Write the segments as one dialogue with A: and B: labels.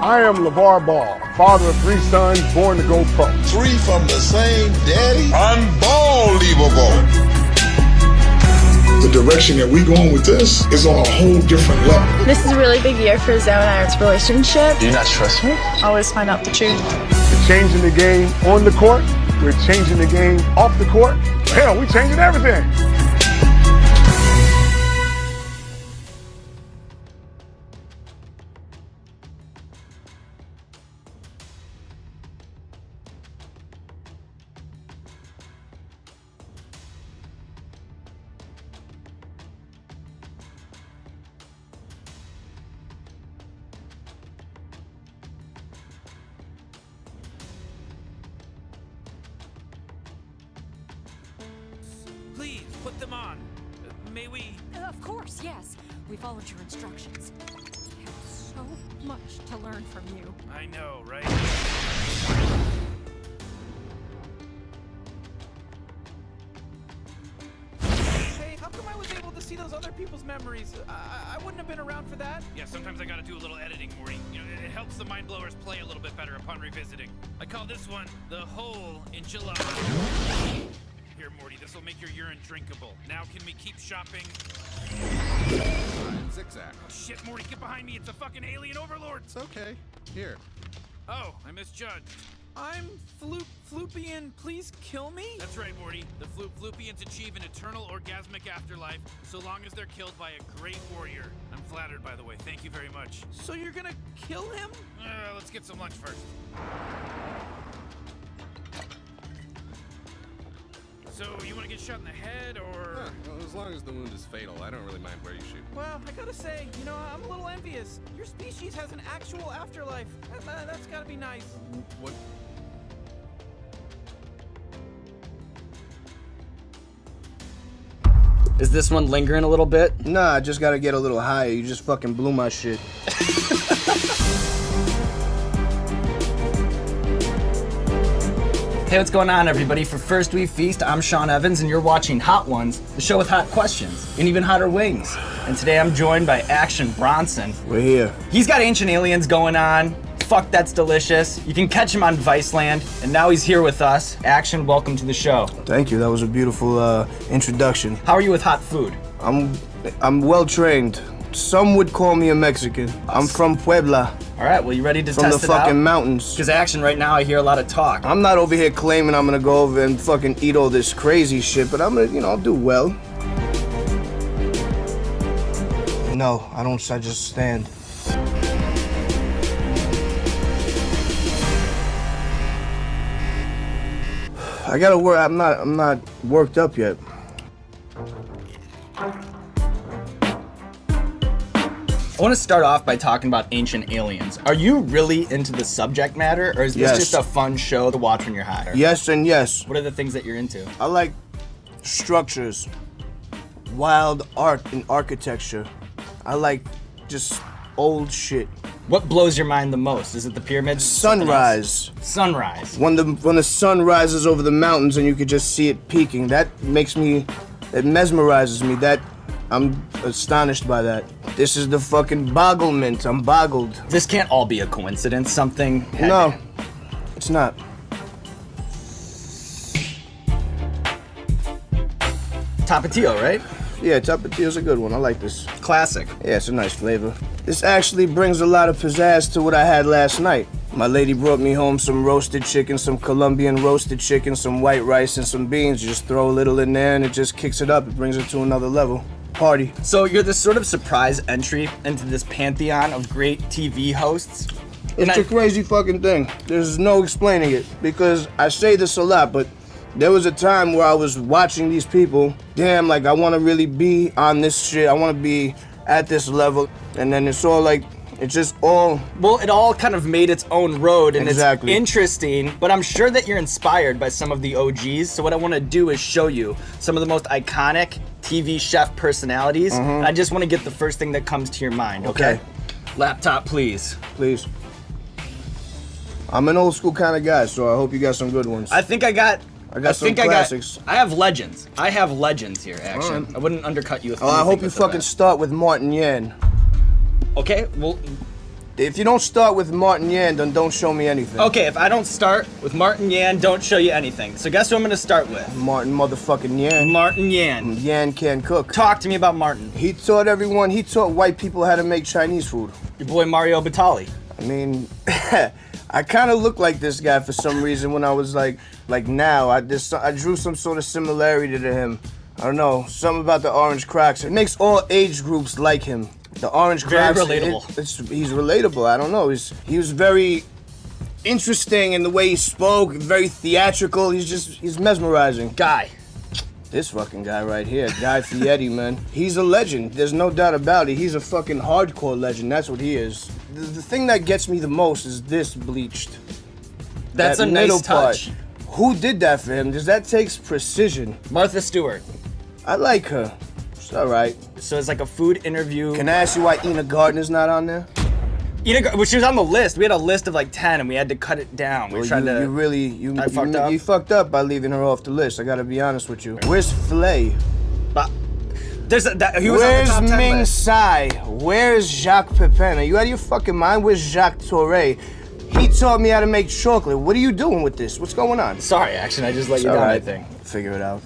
A: I am LeVar Ball, father of 3 sons, born to go pro.
B: 3 from the same daddy? Unbelievable. The direction that we're going with this is on a whole different level.
C: This is a really big year for Zoe and I's relationship.
D: Do you not trust me?
C: Always find out the truth.
A: We're changing the game on the court. We're changing the game off the court. Hell, we're changing everything.
E: Please, put them on. May we?
F: Of course, yes. We followed your instructions. We have so much to learn from you.
E: I know, right? Hey, how come I was able to see those other people's memories? I wouldn't have been around for that. Yeah, sometimes I gotta do a little editing, Morty. You know, it helps the mind blowers play a little bit better upon revisiting. I call this one the whole enchilada. Here, Morty, this will make your urine drinkable. Now can we keep shopping?
G: Zigzag.
E: Oh, shit, Morty, get behind me. It's a fucking alien overlord.
G: It's okay. Here.
E: Oh, I misjudged. I'm Floopian. Please kill me? That's right, Morty. The Floopians achieve an eternal orgasmic afterlife so long as they're killed by a great warrior. I'm flattered, by the way. Thank you very much. So you're gonna kill him? Let's get some lunch first. So, you want to get shot in the head, or...?
G: Well, as long as the wound is fatal, I don't really mind where you shoot.
E: Well, I gotta say, you know, I'm a little envious. Your species has an actual afterlife. That's gotta be nice.
G: What?
H: Is this one lingering a little bit?
I: Nah, I just gotta get a little higher. You just fucking blew my shit.
H: Hey, what's going on, everybody? For First We Feast, I'm Sean Evans, and you're watching Hot Ones, the show with hot questions and even hotter wings. And today I'm joined by Action Bronson.
I: We're here.
H: He's got Ancient Aliens going on. Fuck, that's delicious. You can catch him on Viceland, and now he's here with us. Action, welcome to the show.
I: Thank you. That was a beautiful introduction.
H: How are you with hot food?
I: I'm well trained. Some would call me a Mexican. I'm from Puebla.
H: All right, well, you ready to
I: from
H: test
I: the
H: it out?
I: fucking mountains.
H: Because Action, right now, I hear a lot of talk.
I: I'm not over here claiming I'm gonna go over and fucking eat all this crazy shit, but I'm gonna, you know, I'll do well. No, I don't. I just stand. I gotta work. I'm not worked up yet.
H: I want to start off by talking about Ancient Aliens. Are you really into the subject matter, or is this just a fun show to watch when you're high?
I: Yes and yes.
H: What are the things that you're into?
I: I like structures, wild art and architecture. I like just old shit.
H: What blows your mind the most? Is it the pyramids?
I: Sunrise.
H: Sunrise.
I: When the sun rises over the mountains and you could just see it peaking, that makes me, it mesmerizes me. I'm astonished by that. This is the fucking bogglement. I'm boggled.
H: This can't all be a coincidence. Something.
I: No, it's not.
H: Tapatio, right?
I: Yeah, Tapatio's a good one. I like this.
H: Classic.
I: Yeah, it's a nice flavor. This actually brings a lot of pizzazz to what I had last night. My lady brought me home some roasted chicken, some Colombian roasted chicken, some white rice, and some beans. You just throw a little in there and it just kicks it up. It brings it to another level. Party.
H: So you're this sort of surprise entry into this pantheon of great TV hosts.
I: It's a crazy fucking thing. There's no explaining it, because I say this a lot, but there was a time where I was watching these people. Damn, like, I want to really be on this shit. I want to be at this level. And then it's all like, it's just all...
H: Well, it all kind of made its own road, and
I: exactly.
H: It's interesting, but I'm sure that you're inspired by some of the OGs, so what I want to do is show you some of the most iconic TV chef personalities. And I just want to get the first thing that comes to your mind, okay? Laptop, please.
I: Please. I'm an old school kind of guy, so I hope you got some good ones.
H: I think I got
I: some classics.
H: I have legends. I have legends here, Action. I wouldn't undercut you with
I: I hope you fucking start with Martin Yan.
H: Okay, well,
I: If you don't start with Martin Yan, then don't show me anything.
H: Okay, if I don't start with Martin Yan, don't show you anything. So guess who I'm gonna start with?
I: Martin motherfucking Yan.
H: Martin Yan.
I: Yan can cook.
H: Talk to me about Martin.
I: He taught white people how to make Chinese food.
H: Your boy Mario Batali.
I: I mean, I kind of look like this guy for some reason when I was like now. I drew some sort of similarity to him. I don't know, something about the orange cracks. It makes all age groups like him. The orange cracks.
H: Very relatable.
I: He's relatable. I don't know. He was very interesting in the way he spoke. Very theatrical. He's mesmerizing.
H: Guy.
I: This fucking guy right here, Guy Fieri, man. He's a legend. There's no doubt about it. He's a fucking hardcore legend. That's what he is. The thing that gets me the most is this bleached.
H: That's
I: that
H: a
I: middle
H: nice touch.
I: part. Who did that for him? Because that takes precision.
H: Martha Stewart.
I: I like her. It's all right.
H: So it's like a food interview.
I: Can I ask you why Ina Gardner's not on there?
H: Well, she was on the list. We had a list of like 10 and we had to cut it down. We tried to...
I: You fucked up by leaving her off the list. I gotta be honest with you. Where's Flay?
H: Where's
I: Where's Ming Tsai? Where's Jacques Pepin? Are you out of your fucking mind? Where's Jacques Torre? He taught me how to make chocolate. What are you doing with this? What's going on?
H: Sorry, Action. I just let you down, I think.
I: Figure it out.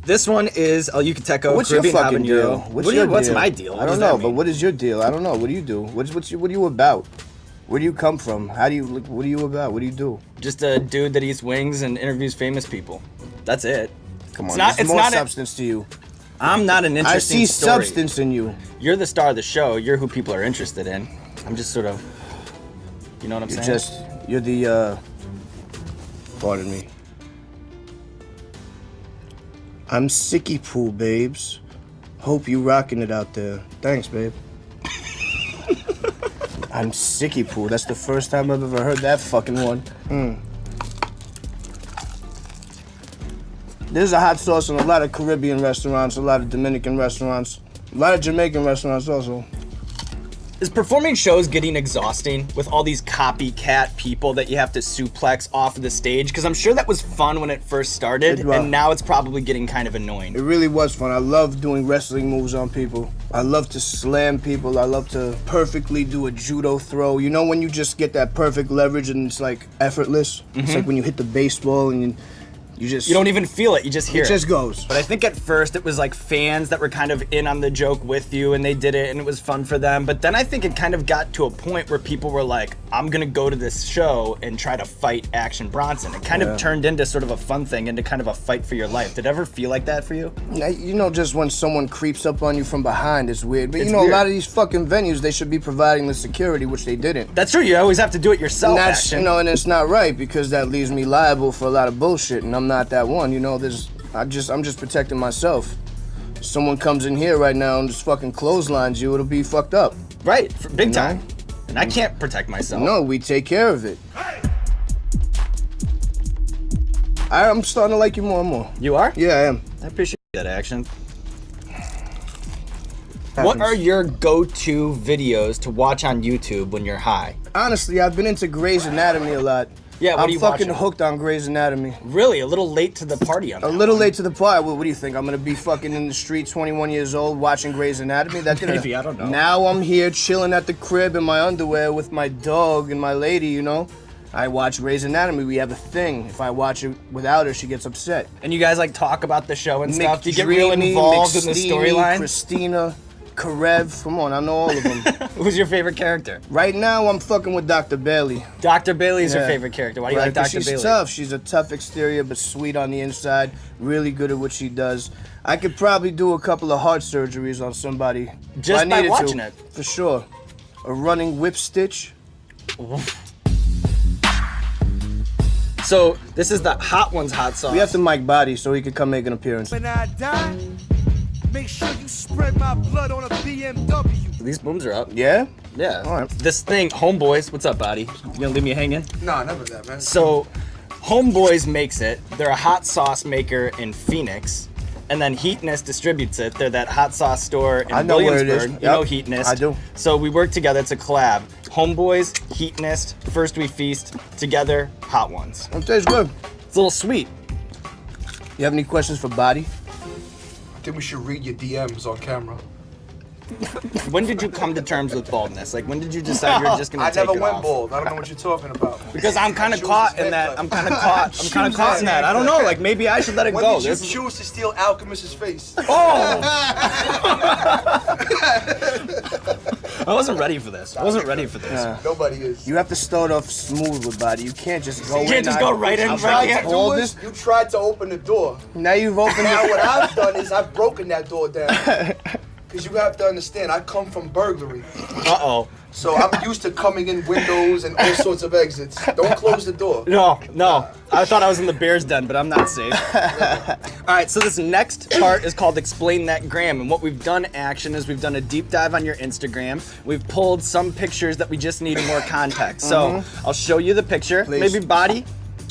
H: This one is El Yucateco
I: What's
H: Caribbean
I: your fucking deal?
H: Habanero. What's my deal?
I: I don't know, but what is your deal? I don't know. What do you do? What are you about? Where do you come from? What are you about? What do you do?
H: Just a dude that eats wings and interviews famous people. That's it.
I: Come on, there's more substance to you.
H: I'm not an interesting story.
I: I see substance in you.
H: You're the star of the show. You're who people are interested in. I'm just sort of, you know what I'm saying?
I: You're the, pardon me. I'm sicky poo, babes. Hope you rocking it out there. Thanks, babe. I'm sicky poo. That's the first time I've ever heard that fucking one. There's a hot sauce in a lot of Caribbean restaurants, a lot of Dominican restaurants, a lot of Jamaican restaurants also.
H: Is performing shows getting exhausting with all these copycat people that you have to suplex off of the stage? Because I'm sure that was fun when it first started, and now it's probably getting kind of annoying.
I: It really was fun. I love doing wrestling moves on people. I love to slam people. I love to perfectly do a judo throw. You know when you just get that perfect leverage and it's like effortless? It's like when you hit the baseball and you
H: don't even feel it, you just hear it.
I: It just goes.
H: But I think at first it was like fans that were kind of in on the joke with you and they did it and it was fun for them. But then I think it kind of got to a point where people were like, I'm gonna go to this show and try to fight Action Bronson. It kind of turned into sort of a fun thing, into kind of a fight for your life. Did it ever feel like that for you?
I: You know, just when someone creeps up on you from behind, it's weird. But
H: it's
I: you know,
H: weird.
I: a lot of these fucking venues, they should be providing the security, which they didn't.
H: That's true, you always have to do it yourself, Action.
I: You know, and it's not right because that leaves me liable for a lot of bullshit, and I'm not that one, you know. I'm just protecting myself. Someone comes in here right now and just fucking clotheslines you, it'll be fucked up.
H: Right, big time. And I can't protect myself.
I: No, we take care of it. I'm starting to like you more and more.
H: You are?
I: Yeah, I am.
H: I appreciate that, Action. What are your go-to videos to watch on YouTube when you're high?
I: Honestly, I've been into Grey's Anatomy a lot.
H: Yeah, what are you
I: fucking
H: watching?
I: hooked on Grey's Anatomy.
H: Really? A little late to the party on that.
I: A little late to the party. What do you think? I'm gonna be fucking in the street, 21 years old, watching Grey's Anatomy? That didn't.
H: Maybe, I don't know.
I: Now I'm here chilling at the crib in my underwear with my dog and my lady. You know, I watch Grey's Anatomy. We have a thing. If I watch it without her, she gets upset.
H: And you guys like talk about the show and stuff. Do you get real involved in the storyline?
I: Christina, Karev, come on, I know all of them.
H: Who's your favorite character?
I: Right now, I'm fucking with Dr. Bailey.
H: Dr. Bailey's your favorite character. Why do you like Dr. Bailey?
I: She's tough. She's a tough exterior, but sweet on the inside. Really good at what she does. I could probably do a couple of heart surgeries on somebody.
H: Just by watching it?
I: For sure. A running whip stitch.
H: So, this is the Hot Ones hot sauce.
I: We have to Mike Body so he could come make an appearance.
D: When I die, make sure you spread my blood on a BMW.
H: These booms are up.
I: Yeah?
H: Yeah.
I: All right.
H: This thing, Homeboys, what's up, Body? You gonna leave me hanging?
D: Nah, never that, man.
H: So, Homeboys makes it. They're a hot sauce maker in Phoenix. And then Heatness distributes it. They're that hot sauce store in
I: I know where it
H: Williamsburg.
I: is.
H: You know
I: Yep,
H: Heatness.
I: I do.
H: So we work together. It's a collab. Homeboys, Heatness, First We Feast, together, Hot Ones.
I: It tastes good.
H: It's a little sweet.
I: You have any questions for Body?
J: think we should read your DMs on camera.
H: When did you come to terms with baldness? Like, when did you decide you were just gonna take it off?
J: I never went bald. I don't know what you're talking about.
H: Because I'm kind of caught in that. I'm kind of caught in that. I don't know. Like, maybe I should let it
J: when
H: go.
J: Did you choose to steal Alchemist's face?
H: Oh! I wasn't ready for this. I wasn't ready for this.
I: Yeah.
J: Nobody is.
I: You have to start off smooth with body. You can't just go.
H: You can't just go right in.
J: You tried to open the door.
I: Now you've opened.
J: Now what I've done is I've broken that door down. Because you have to understand, I come from burglary.
H: Uh-oh.
J: So I'm used to coming in windows and all sorts of exits. Don't close the door.
H: No. I thought I was in the bear's den, but I'm not safe. All right, so this next part is called Explain That Gram. And what we've done, Action, is we've done a deep dive on your Instagram. We've pulled some pictures that we just need more context. So I'll show you the picture.
I: Please.
H: Maybe body.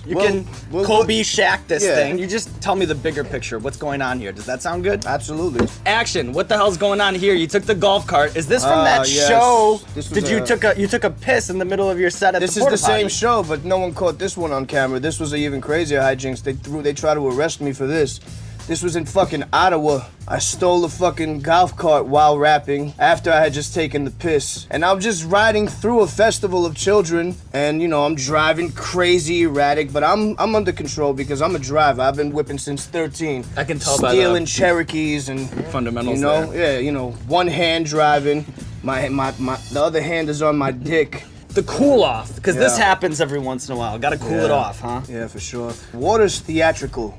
H: You can Kobe Shaq this thing. You just tell me the bigger picture. What's going on here? Does that sound good?
I: Absolutely.
H: Action. What the hell's going on here? You took the golf cart. Is this from that show? You took a piss in the middle of your set at the porta
I: This is the
H: potty?
I: same show, but no one caught this one on camera. This was an even crazier hijinks. They tried to arrest me for this. This was in fucking Ottawa. I stole a fucking golf cart while rapping after I had just taken the piss. And I'm just riding through a festival of children and, you know, I'm driving crazy erratic, but I'm under control because I'm a driver. I've been whipping since 13.
H: I can tell by
I: Stealing Cherokees and
H: fundamentals,
I: you know, yeah, you know, one hand driving, the other hand is on my dick.
H: The cool off, because this happens every once in a while. Gotta cool it off, huh?
I: Yeah, for sure. Water's theatrical.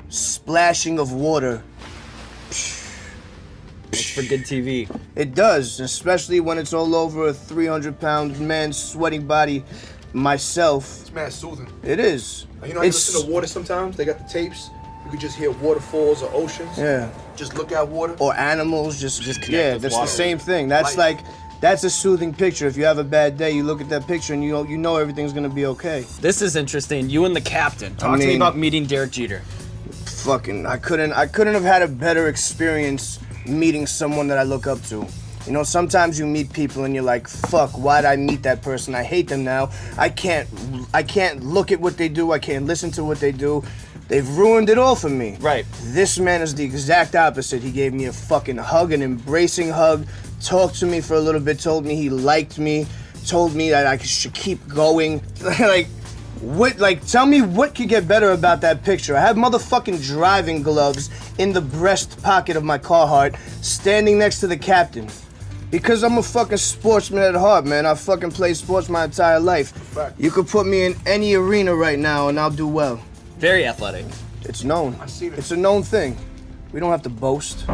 I: Splashing of water.
H: Makes for good TV.
I: It does, especially when it's all over a 300-pound man's sweating body. Myself.
J: It's mad soothing.
I: It is.
J: You know, you listen to water sometimes. They got the tapes. You could just hear waterfalls or oceans.
I: Yeah.
J: Just look at water.
I: Or animals. Just yeah, that's
J: water.
I: the same thing. That's like. That's a soothing picture. If you have a bad day, you look at that picture and you know everything's gonna be okay.
H: This is interesting. You and the captain. Talk to me about meeting Derek Jeter.
I: Fucking, I couldn't have had a better experience meeting someone that I look up to. You know, sometimes you meet people and you're like, fuck, why'd I meet that person? I hate them now. I can't look at what they do. I can't listen to what they do. They've ruined it all for me.
H: Right.
I: This man is the exact opposite. He gave me a fucking hug, an embracing hug, talked to me for a little bit, told me he liked me, told me that I should keep going. Tell me what could get better about that picture. I have motherfucking driving gloves in the breast pocket of my Carhartt, standing next to the captain. Because I'm a fucking sportsman at heart, man. I fucking played sports my entire life. You could put me in any arena right now and I'll do well.
H: Very athletic.
I: It's known.
J: I see that.
I: It's a known thing. We don't have to boast.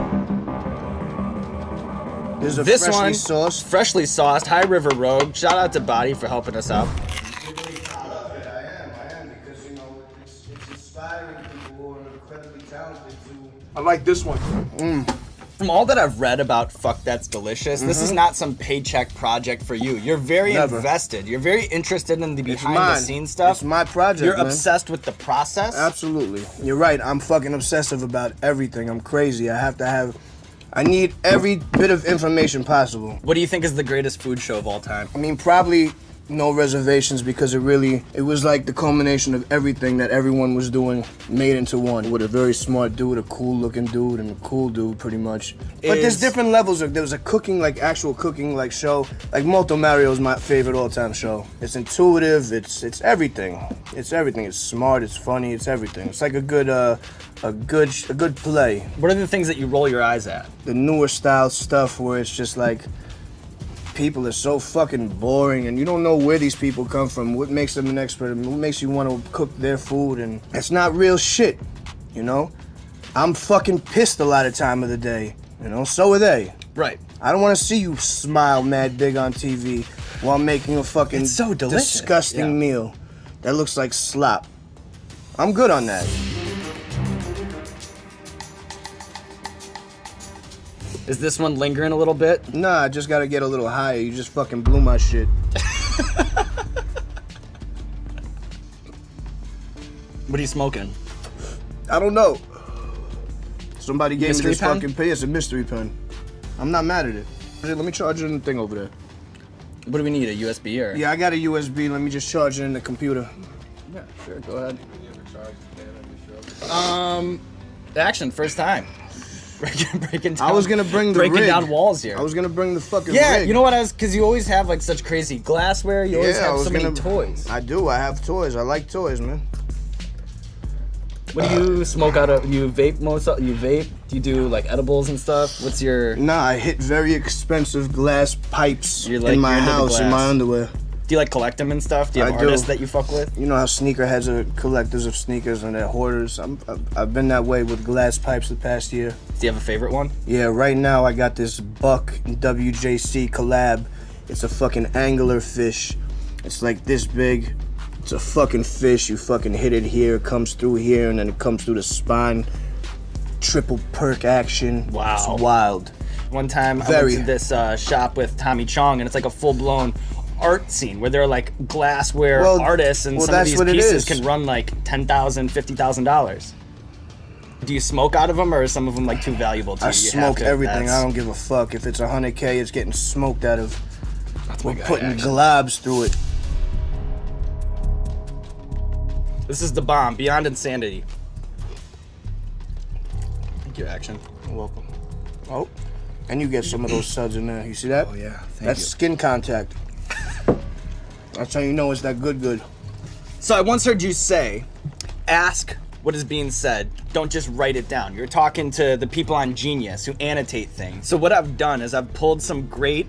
I: There's a
H: freshly sauced, High River Rogue. Shout out to Body for helping us out.
J: I like this one.
H: From all that I've read about Fuck That's Delicious, this is not some paycheck project for you. You're very invested. You're very interested in the behind-the-scenes stuff.
I: It's my project,
H: You're
I: man.
H: obsessed with the process.
I: Absolutely. You're right. I'm fucking obsessive about everything. I'm crazy. I need every bit of information possible.
H: What do you think is the greatest food show of all time?
I: I mean, probably No Reservations, because it was like the culmination of everything that everyone was doing made into one, with a very smart dude, a cool looking dude, and a cool dude pretty much. But there's different levels there was a cooking, like actual cooking like show. Like Molto Mario is my favorite all-time show. It's intuitive, it's everything. It's everything. It's smart, it's funny, it's everything. It's like a good play.
H: What are the things that you roll your eyes at?
I: The newer style stuff where it's just like, people are so fucking boring and you don't know where these people come from, what makes them an expert, and what makes you want to cook their food, and it's not real shit, you know? I'm fucking pissed a lot of time of the day, you know? So are they.
H: Right.
I: I don't want to see you smile mad big on TV while making a fucking disgusting meal that looks like slop. I'm good on that.
H: Is this one lingering a little bit?
I: Nah, I just gotta get a little higher. You just fucking blew my shit.
H: What are you smoking?
I: I don't know. Somebody gave me this
H: pen?
I: fucking pen. It's a mystery pen. I'm not mad at it. Let me charge it in the thing over there.
H: What do we need, a USB or?
I: Yeah, I got a USB. Let me just charge it in the computer.
H: Yeah, sure, go ahead. Action, first time. breaking down.
I: I was gonna bring the
H: breaking
I: rig.
H: down walls here.
I: I was gonna bring the fucking
H: Yeah,
I: rig.
H: you know what because you always have like such crazy glassware. You always have so many toys.
I: I do. I have toys. I like toys, man.
H: What do you smoke out of? You vape You vape? Do you do like edibles and stuff? What's your?
I: Nah, I hit very expensive glass pipes
H: You're
I: in my
H: you're into the
I: house in my
H: glass.
I: underwear.
H: Do you like collect them and stuff? Do you have
I: I
H: artists
I: do.
H: that you fuck with?
I: You know how sneakerheads are collectors of sneakers and they're hoarders. I've been that way with glass pipes the past year.
H: Do you have a favorite one?
I: Yeah, right now I got this Buck WJC collab. It's a fucking angler fish. It's like this big. It's a fucking fish. You fucking hit it here, it comes through here, and then it comes through the spine. Triple perk action.
H: Wow.
I: It's wild.
H: One time I
I: Very.
H: went to this shop with Tommy Chong, and it's like a full-blown art scene where they're like glassware artists, and some of
I: that's
H: these
I: what it
H: pieces
I: is.
H: can run like $10,000, $50,000. Do you smoke out of them, or are some of them like too valuable to you?
I: I
H: You have
I: smoke
H: to-
I: everything.
H: that's-
I: I don't give a fuck. If it's 100K, it's getting smoked out of. We're
H: my guy,
I: putting
H: actually.
I: globs through it.
H: This is the bomb, beyond insanity. Thank you, Action.
I: You're welcome. Oh, and you get some of those suds in there. You see that?
H: Oh yeah,
I: That's skin contact. That's how you know it's that good.
H: So I once heard you say, ask what is being said, don't just write it down. You're talking to the people on Genius who annotate things. So what I've done is I've pulled some great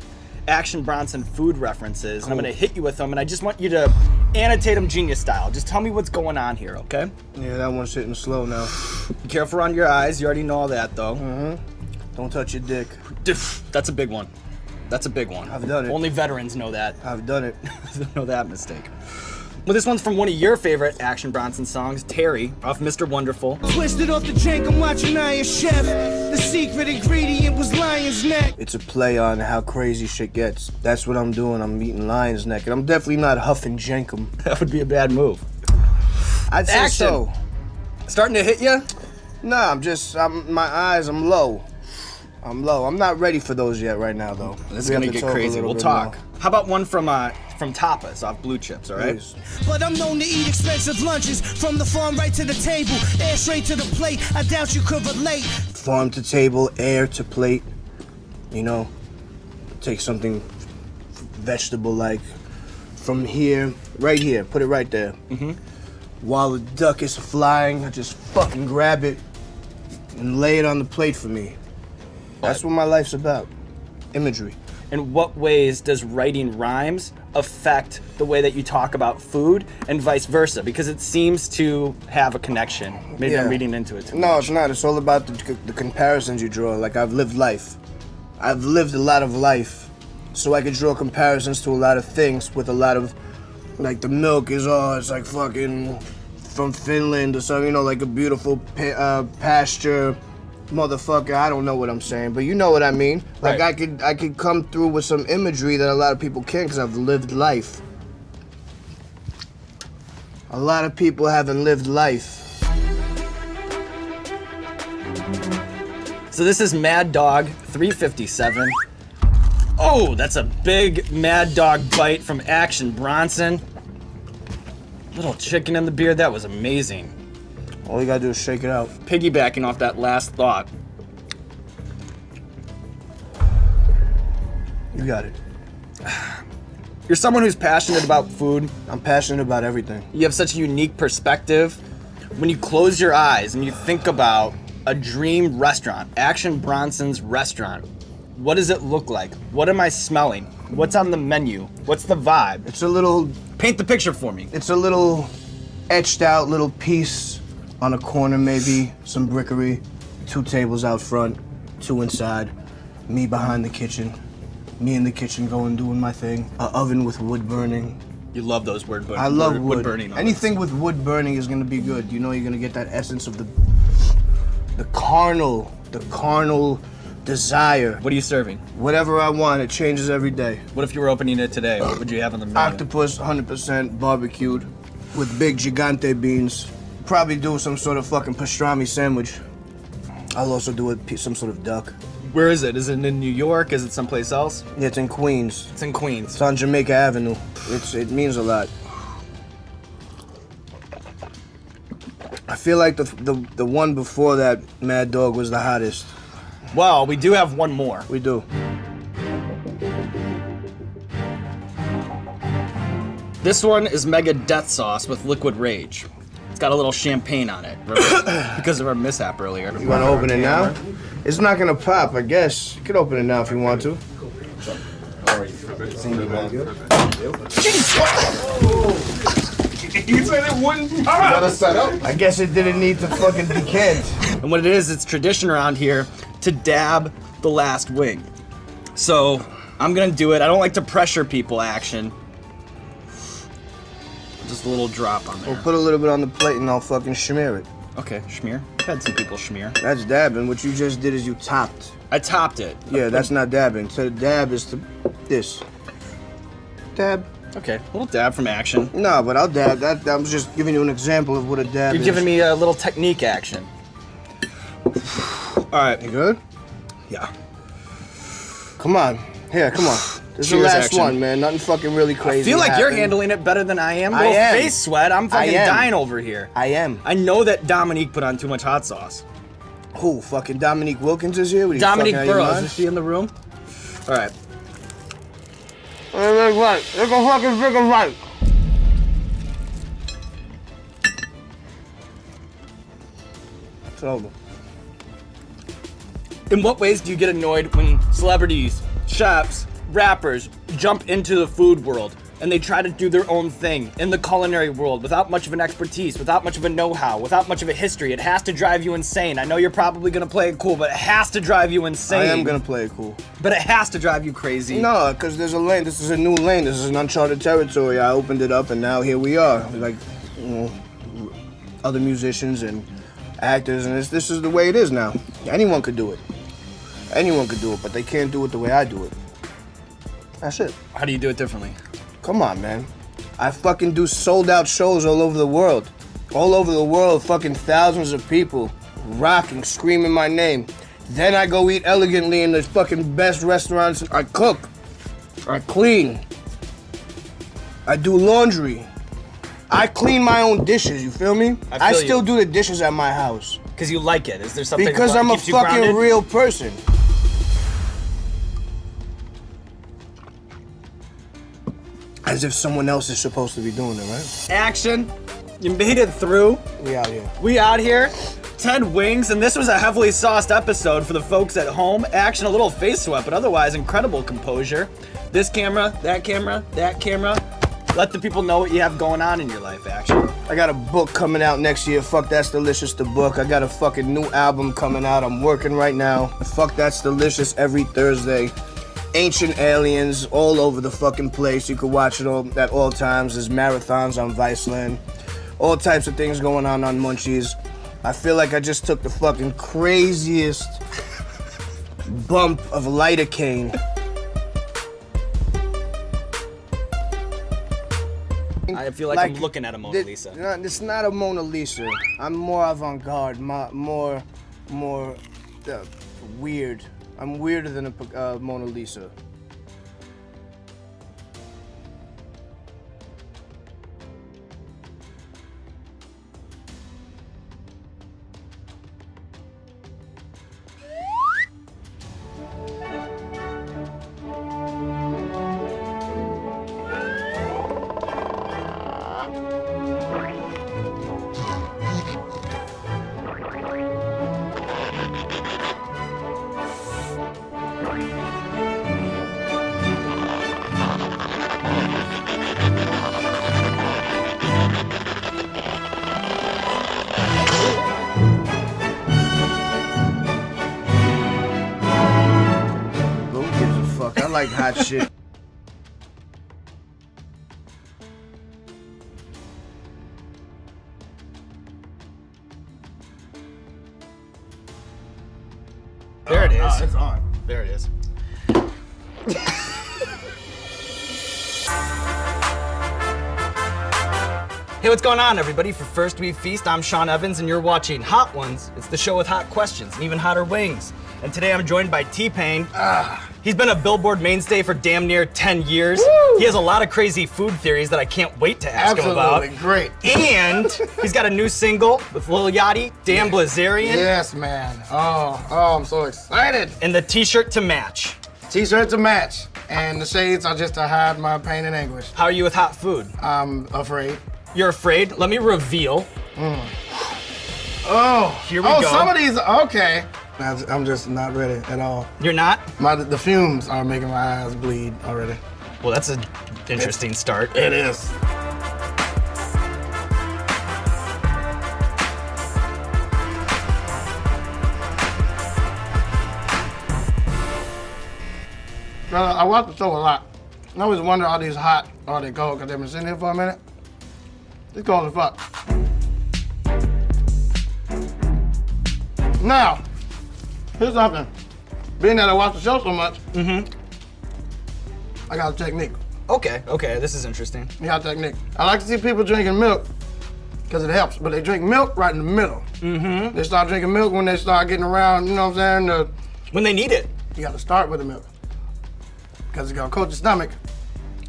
H: Action Bronson food references, and I'm gonna hit you with them, and I just want you to annotate them Genius style. Just tell me what's going on here, okay?
I: Yeah, that one's hitting slow now.
H: Be careful around your eyes, you already know all that though.
I: Don't touch your dick.
H: That's a big one. That's a big one.
I: I've done it.
H: Only veterans know that.
I: I've done it.
H: know that mistake. Well, this one's from one of your favorite Action Bronson songs, Terry, off Mr. Wonderful.
D: Twisted off the drink, I'm watching Iron Chef. The secret ingredient was lion's neck.
I: It's a play on how crazy shit gets. That's what I'm doing. I'm eating lion's neck, and I'm definitely not huffing jankum.
H: That would be a bad move.
I: I'd say
H: Action.
I: so.
H: Starting to hit you?
I: Nah, my eyes, I'm low. I'm not ready for those yet right now, though.
H: This is
I: We have
H: gonna
I: to
H: get
I: talk a
H: crazy.
I: little
H: We'll
I: bit
H: talk.
I: more.
H: How about one from Tapas off Blue Chips, all right?
I: Please.
D: But I'm known to eat expensive lunches. From the farm right to the table, air straight to the plate. I doubt you could relate.
I: Farm to table, air to plate. You know, take something vegetable like from here, right here, put it right there. While the duck is flying, I just fucking grab it and lay it on the plate for me. That's what my life's about. Imagery.
H: In what ways does writing rhymes affect the way that you talk about food and vice versa? Because it seems to have a connection. Maybe I'm
I: Yeah.
H: reading into it too
I: No,
H: much.
I: it's not. It's all about the comparisons you draw. Like, I've lived life. I've lived a lot of life. So I could draw comparisons to a lot of things with a lot of, like, the milk is, it's like fucking from Finland or something, you know, like a beautiful pasture motherfucker. I don't know what I'm saying, but you know what I mean. Like,
H: Right.
I: I could come through with some imagery that a lot of people can't because I've lived life. A lot of people haven't lived life.
H: So this is Mad Dog 357. Oh, that's a big Mad Dog bite from Action Bronson. Little chicken in the beard, that was amazing.
I: All you gotta do is shake it out.
H: Piggybacking off that last thought.
I: You got it.
H: You're someone who's passionate about food.
I: I'm passionate about everything.
H: You have such a unique perspective. When you close your eyes and you think about a dream restaurant, Action Bronson's restaurant, what does it look like? What am I smelling? What's on the menu? What's the vibe?
I: It's a little,
H: Paint the picture for me.
I: it's a little etched out little piece on a corner, maybe some brickery, 2 tables out front, 2 inside, me behind the kitchen, me in the kitchen going doing my thing, a oven with wood burning.
H: You love those wood burning.
I: I love wood.
H: burning.
I: Anything with wood burning is gonna be good. You know you're gonna get that essence of the carnal desire.
H: What are you serving?
I: Whatever I want, it changes every day.
H: What if you were opening it today? What would you have on the menu?
I: Octopus, 100% barbecued with big gigante beans. Probably do some sort of fucking pastrami sandwich. I'll also do some sort of duck.
H: Where is it? Is it in New York? Is it someplace else?
I: Yeah, it's in Queens.
H: It's in Queens.
I: It's on Jamaica Avenue. It means a lot. I feel like the one before that Mad Dog was the hottest.
H: Well, we do have one more.
I: We do.
H: This one is Mega Death Sauce with Liquid Rage. It's got a little champagne on it because of our mishap earlier.
I: You want to open it now? It's not gonna pop, I guess. You can open it now if you want to.
B: You said it wouldn't pop.
I: I guess it didn't need to fucking decant.
H: And what it is, it's tradition around here to dab the last wing. So I'm gonna do it. I don't like to pressure people, Action. Just a little drop on there.
I: We'll put a little bit on the plate and I'll fucking smear it.
H: Okay, schmear. I've had some people schmear.
I: That's dabbing. What you just did is you topped.
H: I topped it.
I: Yeah, that's not dabbing. So the dab is to this. Dab.
H: Okay, a little dab from Action.
I: No, but I'll dab. I was just giving you an example of what a dab
H: You're
I: is.
H: giving me a little technique, Action. All right.
I: You good?
H: Yeah.
I: Come on. Here, come on. This is the
H: Cheers,
I: last
H: Action.
I: one, man. Nothing fucking really crazy.
H: I feel like you're
I: happened.
H: handling it better than I am.
I: I
H: Little
I: am.
H: face sweat. I'm fucking
I: I am.
H: dying over here.
I: I am.
H: I know that Dominique put on too much hot sauce.
I: Who? Fucking Dominique Wilkins is here? What,
H: Dominique
I: fucking out of your
H: Burrows,
I: mind?
H: is she in the room? All right.
I: Look right. Look a fucking freaking right. It's over.
H: In what ways do you get annoyed when celebrities, chefs, rappers jump into the food world and they try to do their own thing in the culinary world without much of an expertise, without much of a know-how, without much of a history? It has to drive you insane. I know you're probably gonna play it cool, but it has to drive you insane.
I: I am gonna play it cool.
H: But it has to drive you crazy.
I: No, because there's a lane. This is a new lane. This is an uncharted territory. I opened it up and now here we are. Like, you know, other musicians and actors, and this is the way it is now. Anyone could do it. Anyone could do it, but they can't do it the way I do it. That's it.
H: How do you do it differently?
I: Come on, man. I fucking do sold out shows all over the world. All over the world, fucking thousands of people rocking, screaming my name. Then I go eat elegantly in the fucking best restaurants. I cook. I clean. I do laundry. I clean my own dishes, you feel me? I
H: feel
I: still
H: you.
I: do the dishes at my house.
H: Because you like it. Is there something
I: Because
H: that
I: I'm a
H: keeps you
I: fucking
H: grounded?
I: real person. As if someone else is supposed to be doing it, right?
H: Action. You made it through.
I: We out here.
H: We out here. 10 wings, and this was a heavily sauced episode for the folks at home. Action, a little face sweat, but otherwise incredible composure. This camera, that camera, that camera. Let the people know what you have going on in your life, Action.
I: I got a book coming out next year. Fuck That's Delicious, the book. I got a fucking new album coming out. I'm working right now. Fuck That's Delicious every Thursday. Ancient Aliens all over the fucking place. You could watch it all at all times. There's marathons on Viceland. All types of things going on Munchies. I feel like I just took the fucking craziest bump of lidocaine.
H: I feel like I'm looking at a Mona Lisa.
I: It's not a Mona Lisa. I'm more avant-garde, more weird. I'm weirder than a Mona Lisa. Who gives a fuck? I like hot shit.
H: There it is.
I: It's on.
H: There it is. Hey, what's going on, everybody? For First We Feast, I'm Sean Evans, and you're watching Hot Ones. It's the show with hot questions and even hotter wings. And today I'm joined by T-Pain. He's been a Billboard mainstay for damn near 10 years.
I: Woo!
H: He has a lot of crazy food theories that I can't wait to ask him about.
I: Absolutely, great.
H: And he's got a new single with Lil Yachty, Dan Blazarian.
I: Yes, man. Oh, I'm so excited.
H: And the t-shirt to match.
I: T-shirt to match. And the shades are just to hide my pain and anguish.
H: How are you with hot food?
I: I'm afraid.
H: You're afraid? Let me reveal.
I: Oh,
H: Here we go.
I: some of these, okay. I'm just not ready at all.
H: You're not?
I: The fumes are making my eyes bleed already.
H: Well, that's an interesting start.
I: It is. I watch the show a lot. I always wonder, are these hot or are they cold? Because they've been sitting here for a minute. It's cold as fuck. Now, here's something. Being that I watch the show so much, I got a technique.
H: Okay, this is interesting.
I: I got a technique. I like to see people drinking milk because it helps, but they drink milk right in the middle. They start drinking milk when they start getting around, you know what I'm saying?
H: When they need it.
I: You got to start with the milk because it's going to coat your stomach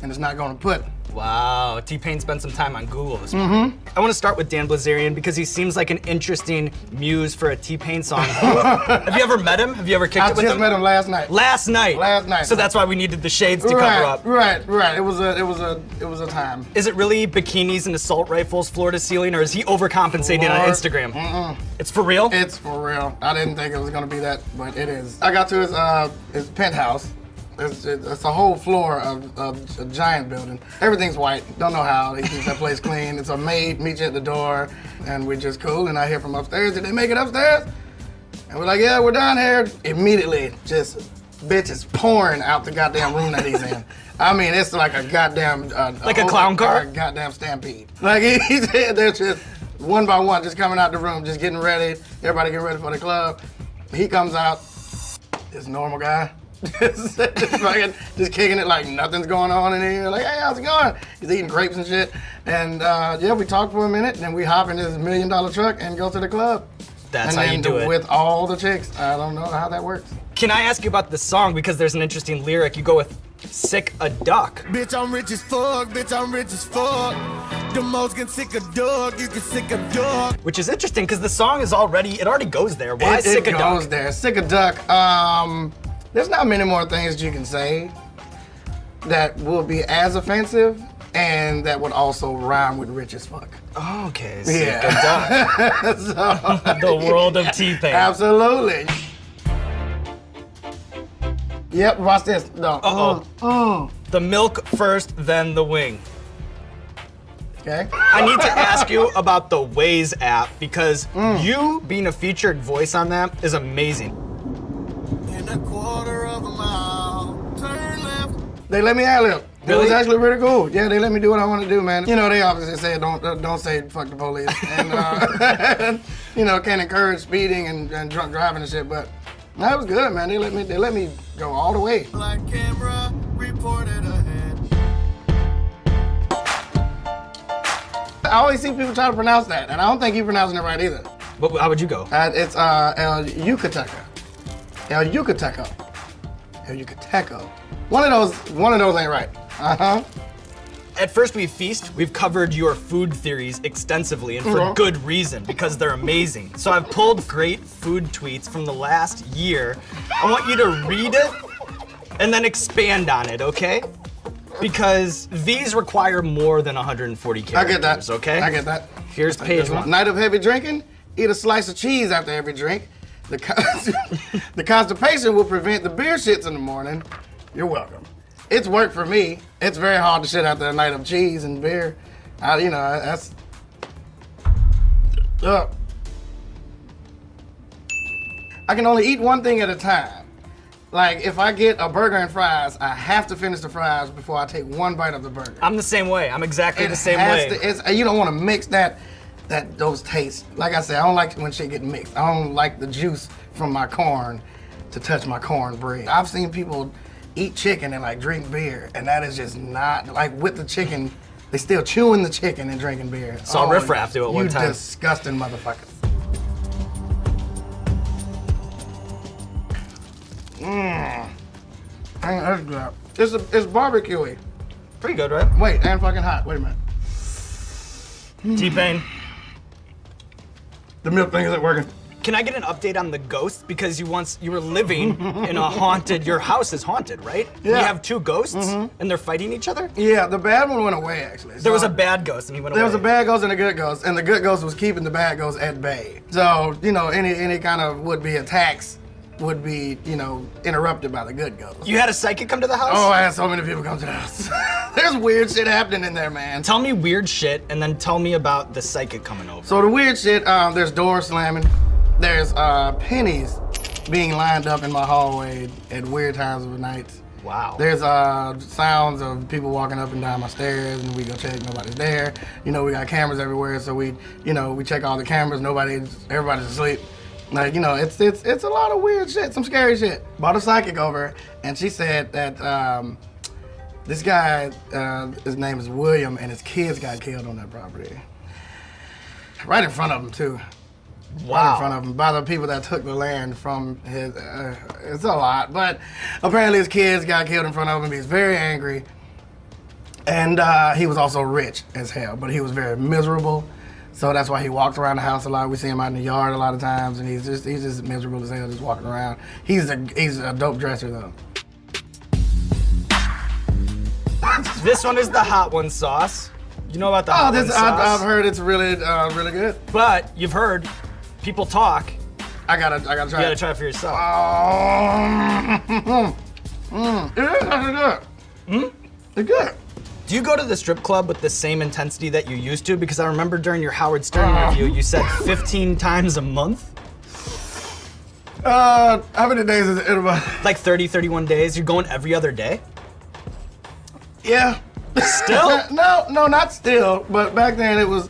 I: and it's not going to put.
H: Wow, T-Pain spent some time on Google this morning. I want to start with Dan Blazarian because he seems like an interesting muse for a T-Pain song. Have you ever met him? Have you ever kicked it with him?
I: I just met him last night.
H: Last night?
I: Last night.
H: So that's why we needed the shades to cover up.
I: Right. It was a time.
H: Is it really bikinis and assault rifles floor to ceiling, or is he overcompensating on Instagram? It's for real?
I: It's for real. I didn't think it was gonna be that, but it is. I got to his penthouse. It's a whole floor of a giant building. Everything's white. Don't know how. He keeps that place clean. It's a maid, meet you at the door, and we're just cool. And I hear from upstairs, did they make it upstairs? And we're like, yeah, we're down here. Immediately, just bitches pouring out the goddamn room that he's in. I mean, it's like a goddamn...
H: like a clown car?
I: A goddamn stampede. Like, they're just one by one, just coming out the room, just getting ready. Everybody getting ready for the club. He comes out, this normal guy. just kicking it like nothing's going on in here. Like, hey, how's it going? He's eating grapes and shit. And yeah, we talked for a minute, and then we hop in this $1 million truck and go to the club.
H: That's how you do it.
I: With all the chicks. I don't know how that works.
H: Can I ask you about the song? Because there's an interesting lyric. You go with sick a duck.
D: Bitch, I'm rich as fuck. Bitch, I'm rich as fuck. The most can sick a dog. You can sick a dog.
H: Which is interesting because the song is already goes there. Why sick a duck?
I: It goes there. Sick a duck. There's not many more things you can say that will be as offensive and that would also rhyme with rich as fuck.
H: Oh, okay, sick a duck. The world of T-Pain.
I: Absolutely. Yep, watch this. No.
H: The milk first, then the wing.
I: Okay.
H: I need to ask you about the Waze app because you being a featured voice on that is amazing.
D: In a quarter of a mile, turn left.
I: They let me ad-lib.
H: Really?
I: It was actually pretty cool. Yeah, they let me do what I want to do, man. You know, they obviously say don't say fuck the police, and you know, can't encourage speeding and drunk driving and shit. But that was good, man. They let me go all the way.
D: Black camera reported ahead.
I: I always see people try to pronounce that, and I don't think you're pronouncing it right either.
H: But how would you go?
I: It's El Yucateco. El Yucateco. El Yucateco. One of those ain't right.
H: At First We Feast, we've covered your food theories extensively and for good reason because they're amazing. So I've pulled great food tweets from the last year. I want you to read it and then expand on it, okay? Because these require more than 140 characters,
I: I get that.
H: Okay?
I: I get that.
H: Here's page one.
I: Night of heavy drinking, eat a slice of cheese after every drink. The constipation will prevent the beer shits in the morning. You're welcome. It's worked for me. It's very hard to shit after a night of cheese and beer. You know, that's... I can only eat one thing at a time. Like, if I get a burger and fries, I have to finish the fries before I take one bite of the burger.
H: I'm the same way. I'm exactly the same way.
I: You don't want to mix those tastes. Like I said, I don't like when shit get mixed. I don't like the juice from my corn to touch my cornbread. I've seen people eat chicken and like drink beer, and that is just not, like with the chicken They still chewing the chicken and drinking beer.
H: Saw Riff Raff do it one time.
I: You disgusting motherfuckers. That's good. It's barbecue-y.
H: Pretty good, right?
I: Wait, and fucking hot. Wait a minute.
H: T-Pain.
I: The milk thing isn't working.
H: Can I get an update on the ghost? Because you were living in a haunted, your house is haunted, right?
I: Yeah.
H: You have two ghosts and they're fighting each other?
I: Yeah, the bad one went away actually.
H: There was a bad ghost and he went away.
I: There was a bad ghost and a good ghost, and the good ghost was keeping the bad ghost at bay. So, you know, any kind of would-be attacks would be, you know, interrupted by the good ghost.
H: You had a psychic come to the house?
I: Oh, I had so many people come to the house. There's weird shit happening in there, man.
H: Tell me weird shit and then tell me about the psychic coming over.
I: So the weird shit, there's doors slamming. There's pennies being lined up in my hallway at weird times of the night.
H: Wow.
I: There's sounds of people walking up and down my stairs, and we go check, nobody's there. You know, we got cameras everywhere, so we check all the cameras, everybody's asleep. Like, you know, it's a lot of weird shit, some scary shit. Brought a psychic over, and she said that this guy, his name is William, and his kids got killed on that property. Right in front of him, too.
H: Wow.
I: Right in front of him, by the people that took the land from his, it's a lot, but apparently his kids got killed in front of him. He's very angry, and he was also rich as hell, but he was very miserable, so that's why he walked around the house a lot. We see him out in the yard a lot of times, and he's just miserable as hell, just walking around. He's a dope dresser, though.
H: This one is the hot one sauce. You know about the hot one sauce?
I: I've heard it's really, really good.
H: But you've heard people talk.
I: I gotta try.
H: You gotta try it for yourself.
I: It is actually good. It's good.
H: Do you go to the strip club with the same intensity that you used to? Because I remember during your Howard Stern review, you said 15 times a month?
I: How many days is it about?
H: Like 30, 31 days? You're going every other day?
I: Yeah.
H: Still?
I: No, not still. But back then it was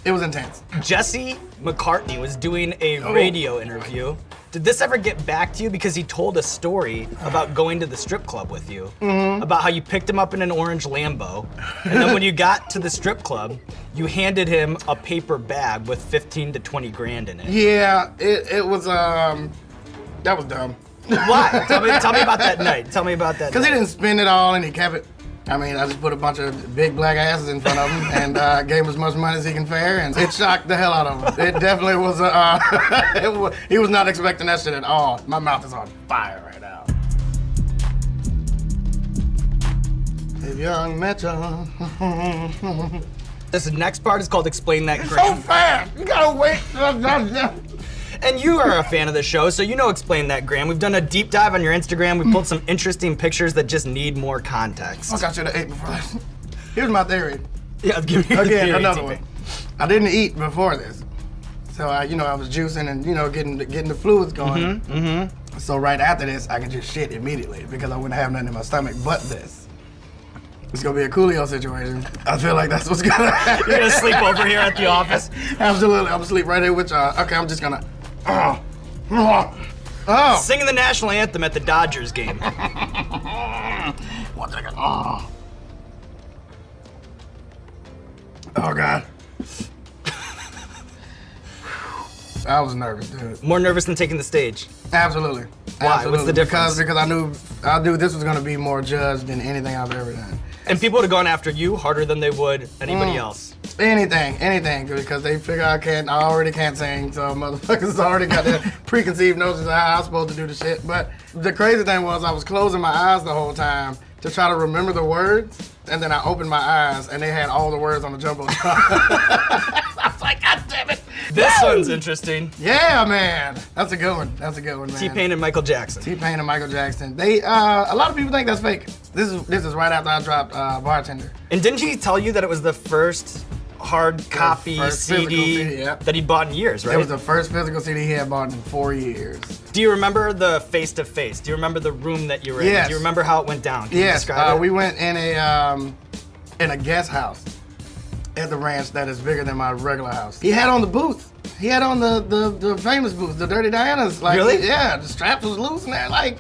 I: intense.
H: Jesse McCartney was doing a radio interview. Did this ever get back to you? Because he told a story about going to the strip club with you, about how you picked him up in an orange Lambo, and then when you got to the strip club, you handed him a paper bag with 15 to 20 grand in it.
I: Yeah, it was that was dumb.
H: Why? Tell me about that night. Tell me about that.
I: Because he didn't spend it all and he kept it. I mean, I just put a bunch of big black asses in front of him and gave him as much money as he can fare, and it shocked the hell out of him. It definitely was, he was not expecting that shit at all. My mouth is on fire right now. If young Metro.
H: This next part is called Explain That
I: So
H: Gram.
I: fast! You gotta wait.
H: And you are a fan of the show, so you know Explain That Gram. We've done a deep dive on your Instagram. We pulled some interesting pictures that just need more context.
I: Fuck, I should have ate before this. Here's my theory.
H: Yeah, give me the
I: Again,
H: theory,
I: another
H: T-Pain.
I: one. I didn't eat before this. So I was juicing and, getting the fluids going. So right after this, I can just shit immediately because I wouldn't have nothing in my stomach but this. It's gonna be a Coolio situation. I feel like that's what's gonna happen.
H: You're gonna sleep over here at the office?
I: Absolutely, I'm gonna sleep right here with y'all. Okay, I'm just gonna,
H: Singing the national anthem at the Dodgers game.
I: 1 second. Oh God. I was nervous, dude.
H: More nervous than taking the stage.
I: Absolutely.
H: Why?
I: Absolutely.
H: What's the difference?
I: Because I knew this was gonna be more judged than anything I've ever done.
H: And people would have gone after you harder than they would anybody else.
I: Anything, because they figure I already can't sing, so motherfuckers already got their preconceived notions of how I'm supposed to do the shit. But the crazy thing was I was closing my eyes the whole time to try to remember the words, and then I opened my eyes and they had all the words on the Jumbotron. I was like, God damn it.
H: This one's interesting.
I: Yeah, man. That's a good one, man.
H: T-Pain and Michael Jackson.
I: T-Pain and Michael Jackson. They, a lot of people think that's fake. This is right after I dropped Bartender.
H: And didn't he tell you that it was the first hard copy
I: first
H: CD,
I: CD, yep.
H: that he bought in years, right?
I: It was the first physical CD he had bought in 4 years.
H: Do you remember the face-to-face? Do you remember the room that you were in?
I: Yes.
H: Do you remember how it went down? Can you
I: Yes,
H: describe it?
I: we went in a guest house at the ranch that is bigger than my regular house. He had on the booth. He had on the famous booth, the Dirty Dianas. Like,
H: really?
I: Yeah, the straps was loose and that. Like,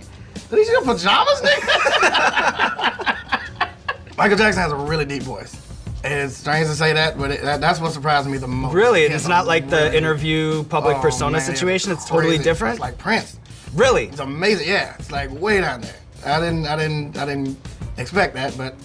I: are these your pajamas, nigga?
K: Michael Jackson has a really deep voice. And it's strange to say that, but that's what surprised me the most.
H: Really? It's not like the interview public persona
K: man,
H: situation? It's totally
K: crazy.
H: different?
K: It's like Prince.
H: Really?
K: It's amazing, yeah. It's like way down there. I didn't expect that, but.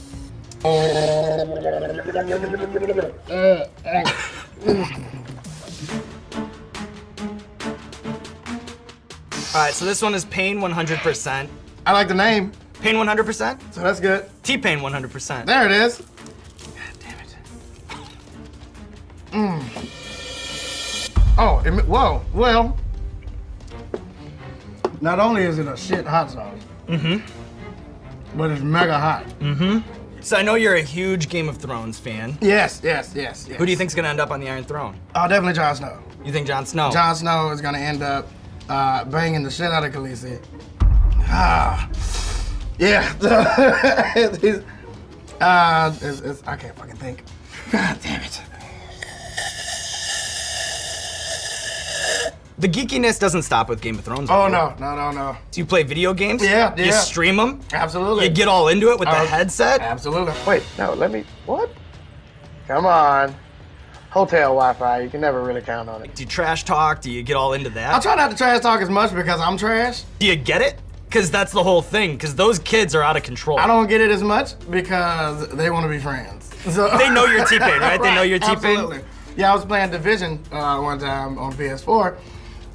H: All right, so this one is Pain 100%.
K: I like the name.
H: Pain 100%?
K: So that's good.
H: T-Pain 100%.
K: There it is. God damn it. Oh, whoa, well. Not only is it a shit hot sauce, but it's mega hot.
H: So I know you're a huge Game of Thrones fan.
K: Yes.
H: Who do you think's gonna end up on the Iron Throne?
K: Oh, definitely Jon Snow.
H: You think Jon Snow?
K: Jon Snow is gonna end up banging the shit out of Khaleesi. Yeah. I can't fucking think. God damn it.
H: The geekiness doesn't stop with Game of Thrones.
K: Oh,
H: right?
K: no.
H: Do you play video games?
K: Yeah.
H: You stream them?
K: Absolutely.
H: You get all into it with the headset?
K: Absolutely.
I: Wait, no, let me. What? Come on. Hotel Wi-Fi. You can never really count on it.
H: Do you trash talk? Do you get all into that?
K: I try not to trash talk as much because I'm trash.
H: Do you get it? Because that's the whole thing. Because those kids are out of control.
K: I don't get it as much because they want to be friends. So
H: they know you're T-Pain, right? They know you're T-Pain?
K: Absolutely. Yeah, I was playing Division one time on PS4,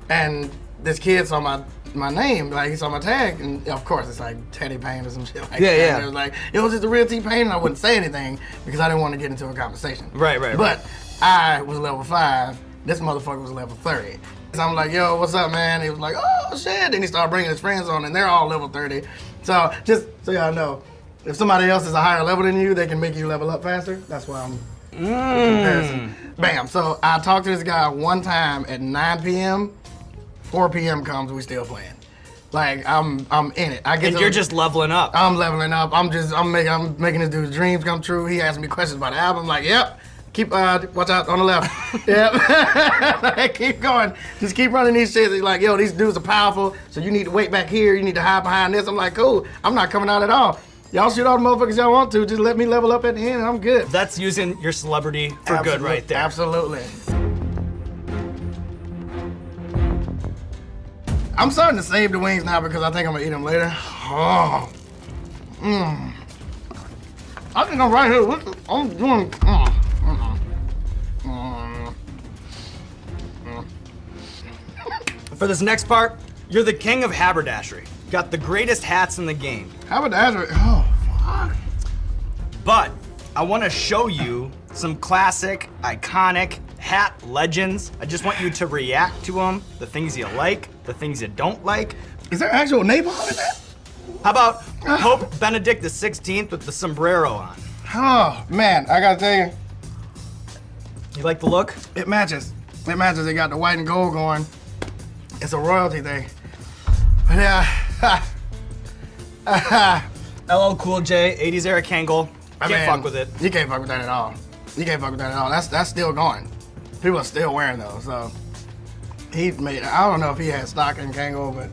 K: and this kid saw my name, like he saw my tag, and of course it's like Teddy Payne or some shit like that.
H: Yeah.
K: And it was like, it was just a real T-Pain, and I wouldn't say anything because I didn't want to get into a conversation.
H: Right.
K: But I was level 5, this motherfucker was level 30. So I'm like, yo, what's up, man? He was like, oh, shit. Then he started bringing his friends on, and they're all level 30. So just so y'all know, if somebody else is a higher level than you, they can make you level up faster. That's why I'm comparison. Bam. So I talked to this guy one time at 9 p.m. 4 p.m. comes, we still playing. Like I'm in it.
H: You're just leveling up.
K: I'm leveling up. I'm making this dude's dreams come true. He asked me questions about the album. I'm like, yep. Keep watch out on the left. Yep. Keep going. Just keep running these shit. He's like, yo, these dudes are powerful, so you need to wait back here. You need to hide behind this. I'm like, cool. I'm not coming out at all. Y'all shoot all the motherfuckers y'all want to. Just let me level up at the end and I'm good.
H: That's using your celebrity for good right there.
K: Absolutely. I'm starting to save the wings now because I think I'm gonna eat them later. Oh. I think I'm right here. I'm doing.
H: For this next part, you're the king of haberdashery. Got the greatest hats in the game.
K: Haberdashery? Oh, fuck.
H: But I want to show you some classic, iconic hat legends. I just want you to react to them, the things you like, the things you don't like.
K: Is there actual napalm in that?
H: How about Pope Benedict XVI with the sombrero on?
K: Oh, man, I gotta tell you.
H: You like the look?
K: It matches. It matches. They got the white and gold going. It's a royalty thing. But yeah.
H: LL Cool J, 80s era Kangol. Can't fuck with it.
K: You can't fuck with that at all. You can't fuck with that at all. That's still going. People are still wearing those. So he made. I don't know if he had stock in Kangol, but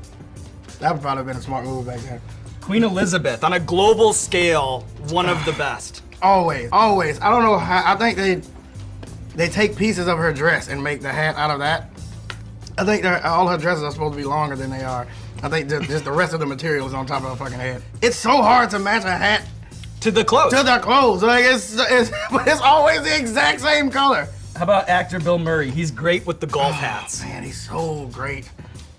K: that would probably have been a smart move back then.
H: Queen Elizabeth, on a global scale, one of the best.
K: Always. I don't know how. I think they take pieces of her dress and make the hat out of that. I think all her dresses are supposed to be longer than they are. I think just the rest of the material is on top of her fucking head. It's so hard to match a hat
H: to the clothes.
K: Like but it's always the exact same color.
H: How about actor Bill Murray? He's great with the golf hats.
K: Man, he's so great.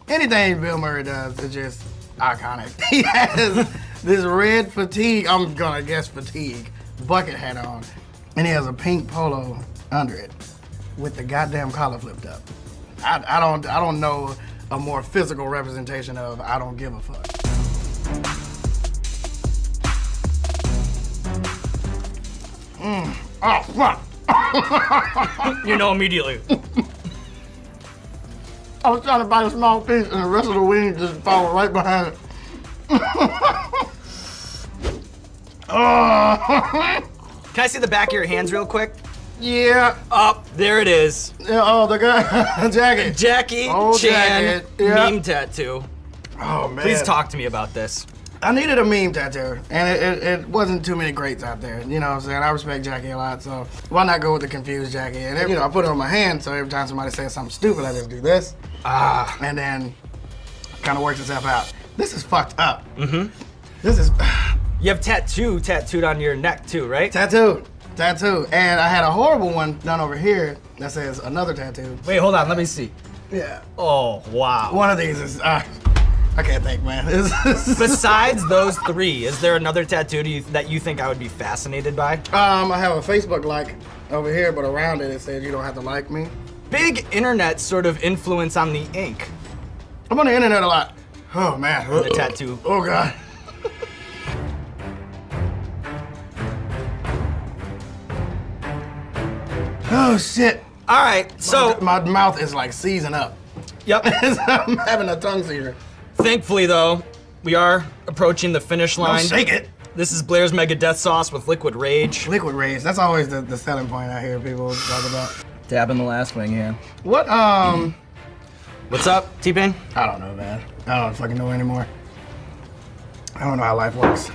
K: Anything Bill Murray does is just iconic. He has this red fatigue, I'm gonna guess fatigue, bucket hat on, and he has a pink polo under it with the goddamn collar flipped up. I don't know a more physical representation of I don't give a fuck. Oh, fuck.
H: You know immediately.
K: I was trying to bite a small piece and the rest of the wing just followed right behind it.
H: Can I see the back of your hands real quick?
K: Yeah.
H: Up, there it is.
K: Yeah, oh, the guy,
H: Jackie
K: old
H: Chan
K: jacket. Yeah.
H: meme tattoo.
K: Oh, man.
H: Please talk to me about this.
K: I needed a meme tattoo, and it wasn't too many greats out there. You know what I'm saying? I respect Jackie a lot, so why not go with the confused Jackie? And I put it on my hand, so every time somebody says something stupid, I just do this. And then kind of works itself out. This is fucked up. Mm-hmm. This is...
H: You have tattooed on your neck too, right?
K: Tattoo. And I had a horrible one done over here that says another tattoo.
H: Wait, hold on, let me see.
K: Yeah.
H: Oh, wow.
K: One of these is... I can't think, man.
H: Besides those 3, is there another tattoo that you think I would be fascinated by?
K: I have a Facebook like over here, but around it says you don't have to like me.
H: Big internet sort of influence on the ink.
K: I'm on the internet a lot. Oh, man.
H: The tattoo.
K: Oh, God. Oh, shit.
H: All right, so...
K: My mouth is like seizing up.
H: Yep.
K: I'm having a tongue seizure.
H: Thankfully, though, we are approaching the finish line.
K: Don't shake it.
H: This is Blair's Mega Death Sauce with Liquid Rage.
K: Liquid Rage. That's always the selling point I hear people talk about.
H: Dabbing the last wing here.
K: What,
H: What's up, T-Pain?
K: I don't know, man. I don't fucking know anymore. I don't know how life works.
H: Do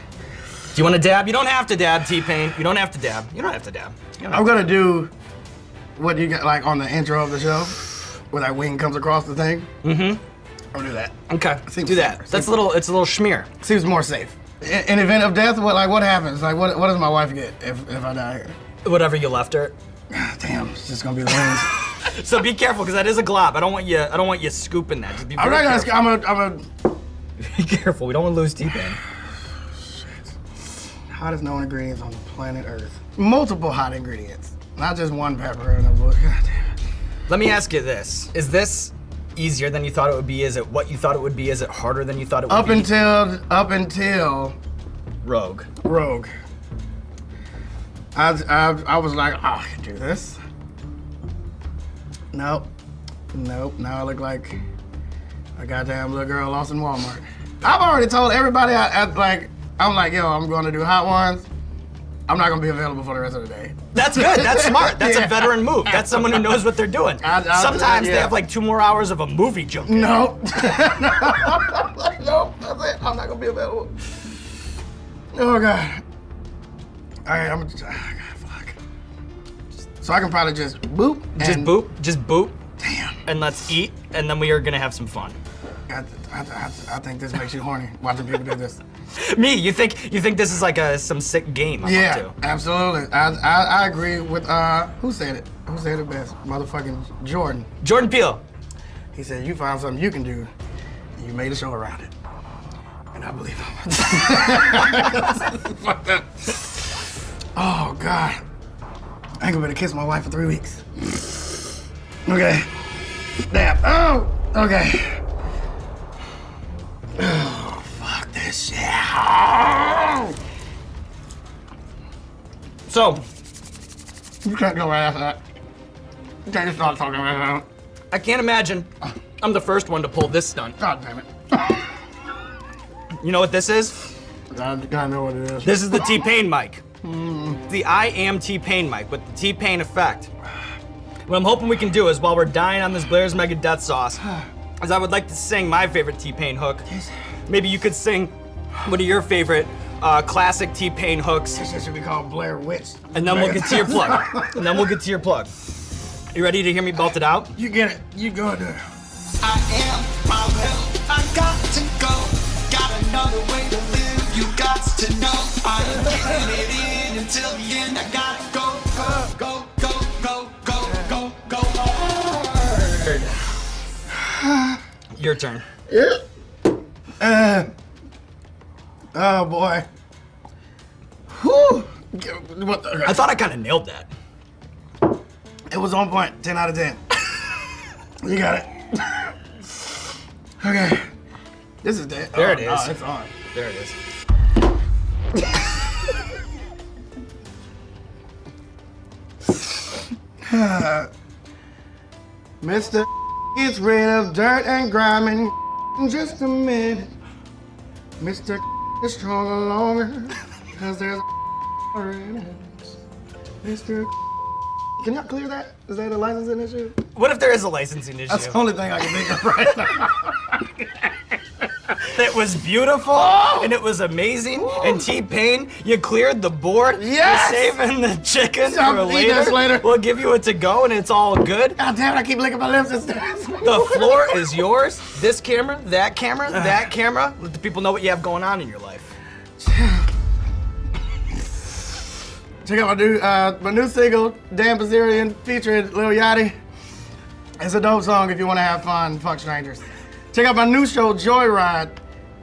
H: you want to dab? You don't have to dab, T-Pain. You don't have to dab.
K: I'm gonna do what you got, like, on the intro of the show, where that wing comes across the thing.
H: Mm-hmm.
K: I'll do that.
H: Okay, do that. It's a little schmear.
K: Seems more safe. In event of death, what happens? Like, what does my wife get if I die here?
H: Whatever you left her.
K: Damn, it's just gonna be the wings.
H: So be careful, because that is a glob. I don't want you scooping that. Just be very careful.
K: I'm gonna.
H: Be careful. We don't want to lose T-Pain.
K: Hottest known ingredients on the planet Earth. Multiple hot ingredients, not just one pepper in a book. God damn it.
H: Let me ask you this: is this easier than you thought it would be? Is it what you thought it would be? Is it harder than you thought it would be?
K: Up until
H: Rogue.
K: I was like, oh, I can do this. Nope. Now I look like a goddamn little girl lost in Walmart. I've already told everybody I'm like, yo, I'm going to do hot ones. I'm not going to be available for the rest of the day.
H: That's good. That's smart. That's a veteran move. That's someone who knows what they're doing. Sometimes they have like 2 more hours of a movie junket.
K: Nope. Nope. That's it. I'm not going to be available. Oh, God. All right, fuck. So I can probably just boop.
H: Just boop.
K: Damn.
H: And let's eat, and then we are gonna have some fun.
K: I think this makes you horny, watching people do this.
H: Me? You think this is like some sick game I'm up to?
K: Absolutely. I agree with, who said it? Who said it best? Motherfucking Jordan.
H: Jordan Peele.
K: He said, you found something you can do, and you made a show around it. And I believe him. Fuck that. Oh, God. I ain't gonna be able to kiss my wife for 3 weeks. Okay. Damn. Oh, okay. Oh, fuck this shit. Oh.
H: So,
K: you can't go right after that. You can't just start talking right now.
H: I can't imagine I'm the first one to pull this stunt.
K: God damn it.
H: You know what this is?
K: I know what it is.
H: This is the T-Pain mic. The I Am T-Pain mic with the T-Pain effect. What I'm hoping we can do is, while we're dying on this Blair's Mega Death Sauce, is I would like to sing my favorite T-Pain hook. Maybe you could sing one of your favorite classic T-Pain hooks.
K: This should be called Blair Witch.
H: And then we'll get to your plug. You ready to hear me belt it out?
K: You get it. You go there.
L: I am my will. I got to go. Got another way to live. You got to know. I ain't getting it in until the end. I gotta go, go, go, go, go, go, go, go.
H: Your turn.
K: Yeah. Oh boy. Whew.
H: I thought I kind of nailed that.
K: It was on point. 10 out of 10. You got it. Okay. This is dead.
H: There it is.
K: Oh, it's on.
H: There it is.
K: Mr. gets rid of dirt and grime in just a minute. Mr. is stronger longer because there's in it. Mr. Can y'all clear that? Is that a licensing issue?
H: What if there is a licensing issue?
K: That's the only thing I can think of right now.
H: That was beautiful and it was amazing. And T-Pain, you cleared the board.
K: Yes!
H: You're saving the chicken
K: I'll
H: for
K: eat this
H: later.
K: later.
H: We'll give you it to go and it's all good.
K: God damn it, I keep licking my lips.
H: The floor is yours. This camera, that camera, that camera. Let the people know what you have going on in your life.
K: Check out my new single, Dan Bazarian, featuring Lil Yachty. It's a dope song if you want to have fun and fuck strangers. Check out my new show, Joyride,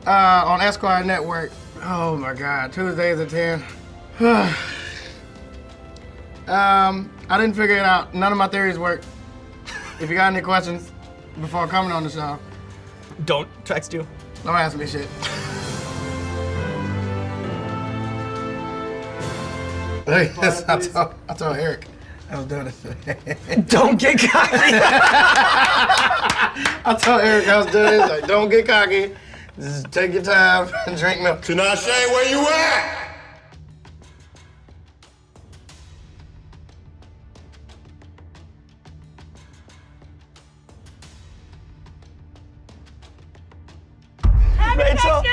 K: on Esquire Network. Oh my God, Tuesdays at 10. I didn't figure it out. None of my theories work. If you got any questions before coming on the show,
H: don't text you.
K: Don't ask me shit. Hey, I told Eric I was doing it.
H: Don't get cocky.
K: I told Eric I was doing it. He's like, don't get cocky. Just take your time and drink milk.
B: Tinashe, where you at?
H: Rachel.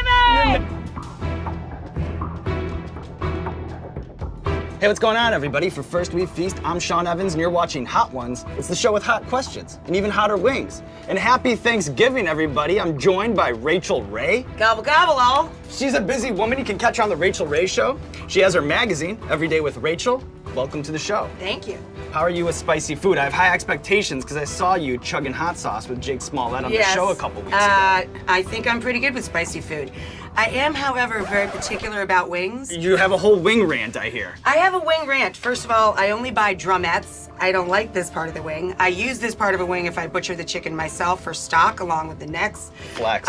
H: Hey, what's going on, everybody? For First We Feast, I'm Sean Evans, and you're watching Hot Ones. It's the show with hot questions and even hotter wings. And happy Thanksgiving, everybody. I'm joined by Rachel Ray.
M: Gobble, gobble, all.
H: She's a busy woman. You can catch her on The Rachel Ray Show. She has her magazine, Every Day with Rachel. Welcome to the show.
M: Thank you.
H: How are you with spicy food? I have high expectations because I saw you chugging hot sauce with Jake Smollett on the show a couple weeks ago.
M: I think I'm pretty good with spicy food. I am, however, very particular about wings.
H: You have a whole wing rant, I hear.
M: I have a wing rant. First of all, I only buy drumettes. I don't like this part of the wing. I use this part of a wing if I butcher the chicken myself for stock along with the necks.
H: Flex.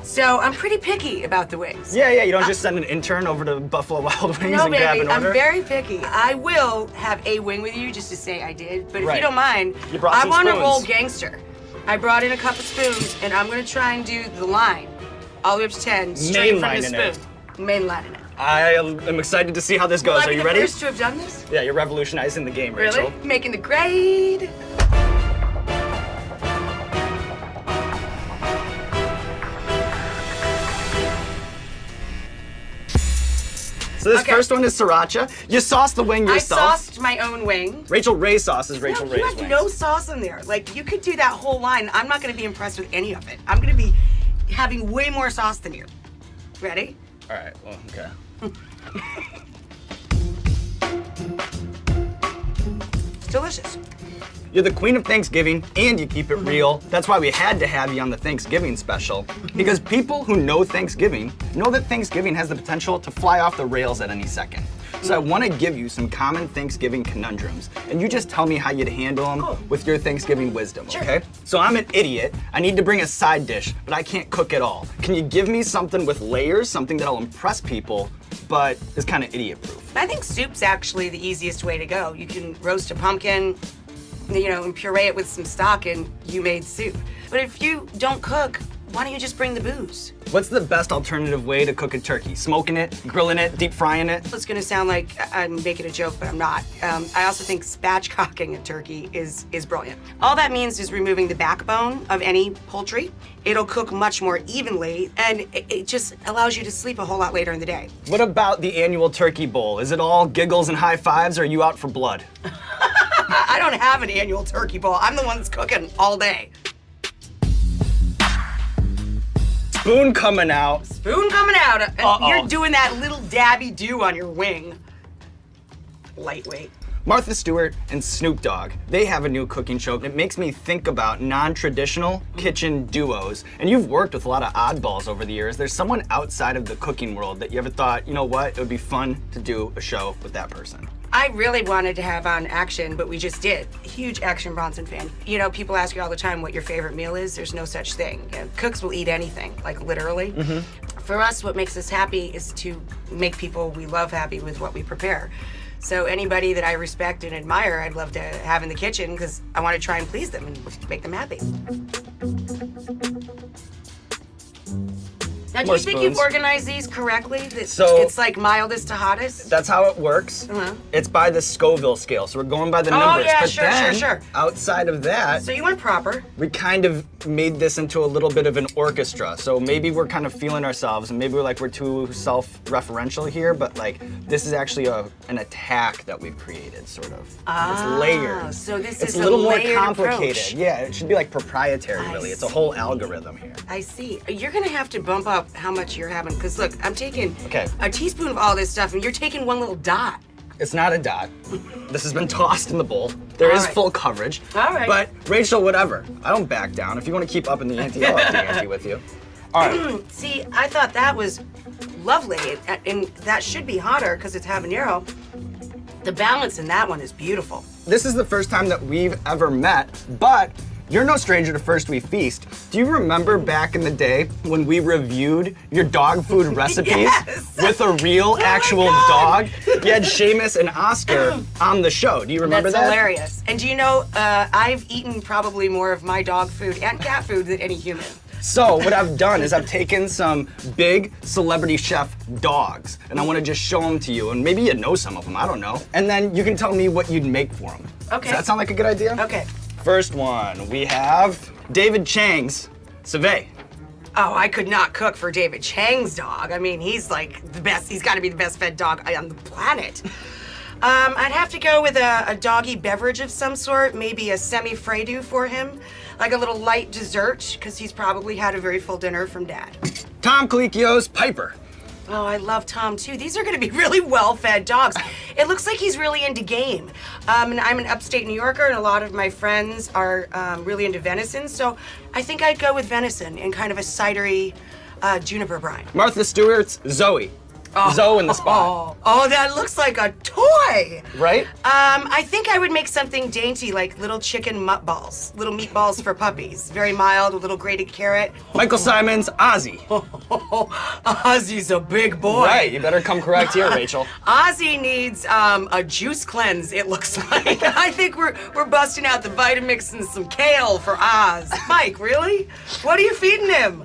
M: So I'm pretty picky about the wings.
H: Yeah, you don't just send an intern over to Buffalo Wild Wings
M: No,
H: and grab
M: baby,
H: an order?
M: I'm very picky. I will have a wing with you just to say I did, but if
H: Right.
M: you don't mind,
H: You brought
M: I
H: some
M: want to
H: spoons.
M: roll gangster. I brought in a couple spoons, and I'm gonna try and do the line, all the way up to 10, straight from the
H: Mainlining
M: spoon. Mainlining it.
H: I am excited to see how this goes.
M: Will I
H: Are
M: be
H: you
M: the
H: ready?
M: first to have done this?
H: Yeah, you're revolutionizing the game, Rachel.
M: Really? Making the grade.
H: So this
M: Okay.
H: first one is sriracha. You sauce the wing yourself.
M: I sauced my own wing.
H: Rachel Ray sauce is Rachel
M: No,
H: Ray's
M: you have
H: wing.
M: no sauce in there. Like, you could do that whole line. I'm not gonna be impressed with any of it. I'm gonna be having way more sauce than you. Ready?
H: All right, well, okay.
M: It's delicious.
H: You're the queen of Thanksgiving, and you keep it real. That's why we had to have you on the Thanksgiving special. Because people who know Thanksgiving know that Thanksgiving has the potential to fly off the rails at any second. So I want to give you some common Thanksgiving conundrums, and you just tell me how you'd handle them with your Thanksgiving wisdom, okay? So I'm an idiot. I need to bring a side dish, but I can't cook at all. Can you give me something with layers, something that'll impress people, but is kind of idiot-proof?
M: I think soup's actually the easiest way to go. You can roast a pumpkin, you know, and puree it with some stock, and you made soup. But if you don't cook, why don't you just bring the booze?
H: What's the best alternative way to cook a turkey? Smoking it, grilling it, deep frying it?
M: It's gonna sound like I'm making a joke, but I'm not. I also think spatchcocking a turkey is brilliant. All that means is removing the backbone of any poultry. It'll cook much more evenly, and it just allows you to sleep a whole lot later in the day.
H: What about the annual turkey bowl? Is it all giggles and high fives, or are you out for blood?
M: I don't have an annual turkey bowl. I'm the one that's cooking all day.
H: Spoon coming out.
M: Spoon coming out. And
H: Uh-oh.
M: You're doing that little dabby do on your wing. Lightweight.
H: Martha Stewart and Snoop Dogg, they have a new cooking show. It makes me think about non-traditional kitchen duos. And you've worked with a lot of oddballs over the years. There's someone outside of the cooking world that you ever thought, you know what, it would be fun to do a show with that person.
M: I really wanted to have on Action, but we just did. Huge Action Bronson fan. You know, people ask you all the time what your favorite meal is. There's no such thing. You know, cooks will eat anything, like literally. For us, what makes us happy is to make people we love happy with what we prepare. So anybody that I respect and admire, I'd love to have in the kitchen because I want to try and please them and make them happy. Now, do
H: more
M: you think you've
H: spoons.
M: organized these correctly? That
H: So-
M: it's like mildest to hottest?
H: That's how it works. It's by the Scoville scale, so we're going by the numbers.
M: yeah,
H: but
M: sure,
H: then,
M: sure.
H: outside of that,
M: So you went proper.
H: we kind of made this into a little bit of an orchestra. So maybe we're kind of feeling ourselves, and maybe we're too self-referential here, but this is actually an attack that we've created, sort of. It's layered.
M: So this
H: It's
M: is
H: a little more
M: layered
H: complicated.
M: approach.
H: Yeah, it should be proprietary, really. It's a whole algorithm here.
M: I see. You're gonna have to bump up how much you're having, because look, I'm taking
H: Okay.
M: a teaspoon of all this stuff, and you're taking one little dot.
H: It's not a dot. This has been tossed in the bowl. There is
M: All right.
H: full coverage.
M: All right.
H: But Rachel, whatever. I don't back down. If you want to keep up in the ante, I'll up the ante with you. All right.
M: See, I thought that was lovely, and that should be hotter because it's habanero. The balance in that one is beautiful.
H: This is the first time that we've ever met, but you're no stranger to First We Feast. Do you remember back in the day when we reviewed your dog food recipes
M: Yes!
H: with a real, actual dog? You had Seamus and Oscar on the show. Do you remember
M: That's
H: that?
M: hilarious. And do you know, I've eaten probably more of my dog food and cat food than any human.
H: So what I've done is I've taken some big celebrity chef dogs, and I want to just show them to you, and maybe you know some of them, I don't know. And then you can tell me what you'd make for them.
M: Okay.
H: Does that sound like a good idea?
M: Okay.
H: First one, we have David Chang's Civet.
M: Oh, I could not cook for David Chang's dog. I mean, he's like the best. He's got to be the best fed dog on the planet. I'd have to go with a doggy beverage of some sort, maybe a semi-fraidu for him, like a little light dessert, because he's probably had a very full dinner from Dad.
H: Tom Colicchio's Piper.
M: Oh, I love Tom too. These are going to be really well-fed dogs. It looks like he's really into game. And I'm an upstate New Yorker, and a lot of my friends are really into venison, so I think I'd go with venison in kind of a cidery juniper brine.
H: Martha Stewart's Zoe. Zoe in the spot.
M: Oh, that looks like a toy.
H: Right?
M: I think I would make something dainty, like little chicken mutt balls, little meatballs for puppies. Very mild, a little grated carrot.
H: Michael Simon's Ozzy.
M: Ozzy's a big boy.
H: Right, you better come correct here, Rachel.
M: Ozzy needs a juice cleanse, it looks like. I think we're busting out the Vitamix and some kale for Oz. Mike, really? What are you feeding him?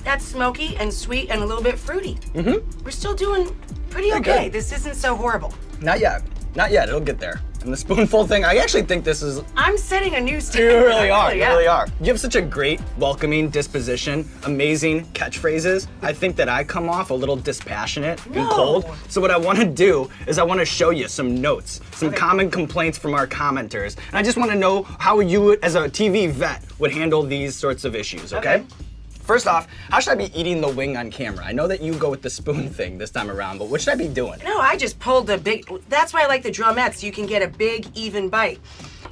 M: That's smoky and sweet and a little bit fruity. Mm-hmm. We're still doing pretty okay.
H: Good.
M: This isn't so horrible.
H: Not yet. Not yet. It'll get there. And the spoonful thing, I actually think this is...
M: I'm setting a new standard.
H: You really are. You
M: Yeah.
H: really are. You have such a great, welcoming disposition, amazing catchphrases. I think that I come off a little dispassionate and cold. So what I want to do is I want to show you some notes, some common complaints from our commenters. And I just want to know how you, as a TV vet, would handle these sorts of issues, okay? First off, how should I be eating the wing on camera? I know that you go with the spoon thing this time around, but what should I be doing?
M: No, I just pulled a big, that's why I like the drumettes. You can get a big, even bite.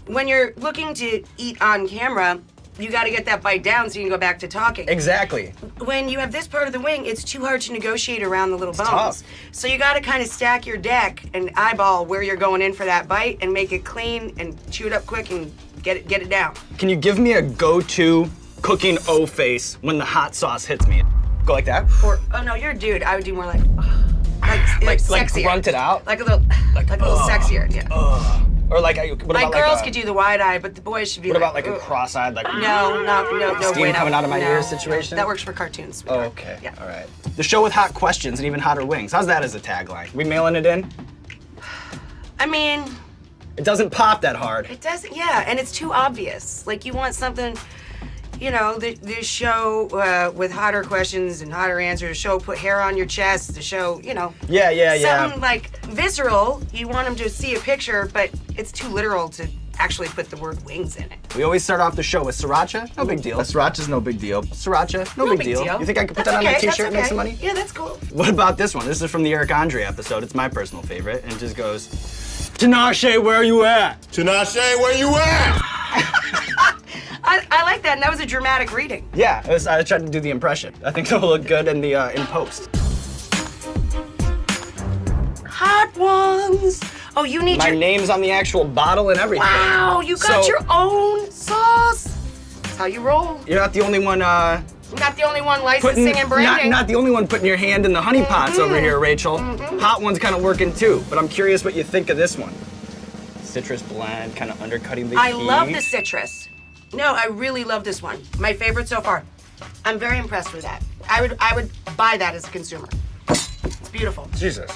M: When you're looking to eat on camera, you got to get that bite down so you can go back to talking.
H: Exactly.
M: When you have this part of the wing, it's too hard to negotiate around the little bones.
H: tough.
M: So you got to kind of stack your deck and eyeball where you're going in for that bite and make it clean and chew it up quick and get it down.
H: Can you give me a go-to cooking O face when the hot sauce hits me? Go like that?
M: Or, oh no, you're a dude. I would do more like sexier.
H: grunt it out?
M: Like a little sexier, yeah.
H: Or like, what
M: Like
H: about
M: girls
H: like
M: could do the wide eye, but the boys should be
H: what
M: like.
H: about like a cross-eyed, like
M: No,
H: steam
M: wait,
H: coming out of my
M: no,
H: ears situation?
M: That works for cartoons.
H: Oh, okay.
M: Yeah.
H: All right. The show with hot questions and even hotter wings. How's that as a tagline? We mailing it in?
M: I mean,
H: It doesn't pop that hard.
M: it doesn't. Yeah, and it's too obvious. Like you want something. You know, the show with hotter questions and hotter answers, the show put hair on your chest, the show, you know.
H: Yeah.
M: Something like visceral, you want them to see a picture, but it's too literal to actually put the word wings in it.
H: We always start off the show with sriracha. No big deal.
I: Sriracha's no big deal.
H: Sriracha. No big deal. You think I could put
M: That's
H: that on a
M: okay,
H: t-shirt
M: that's
H: and make
M: okay.
H: some money?
M: Yeah, that's cool.
H: What about this one? This is from the Eric Andre episode. It's my personal favorite. And it just goes, Tinashe, where you at?
B: Tinashe, where you at?
M: I like that, and that was a dramatic reading.
H: Yeah, I tried to do the impression. I think it'll look good in the in post.
M: Hot ones. Oh, you need
H: My
M: your...
H: name's on the actual bottle and everything.
M: Wow, you got
H: So-
M: your own sauce. That's how you roll.
H: You're not the only one
M: You're not the only one licensing and branding.
H: not the only one putting your hand in the honey pots over here, Rachel. Hot one's kind of working too, but I'm curious what you think of this one. citrus blend, kind of undercutting the
M: I
H: heat.
M: love the citrus. No, I really love this one. My favorite so far. I'm very impressed with that. I would buy that as a consumer. It's beautiful.
H: Jesus.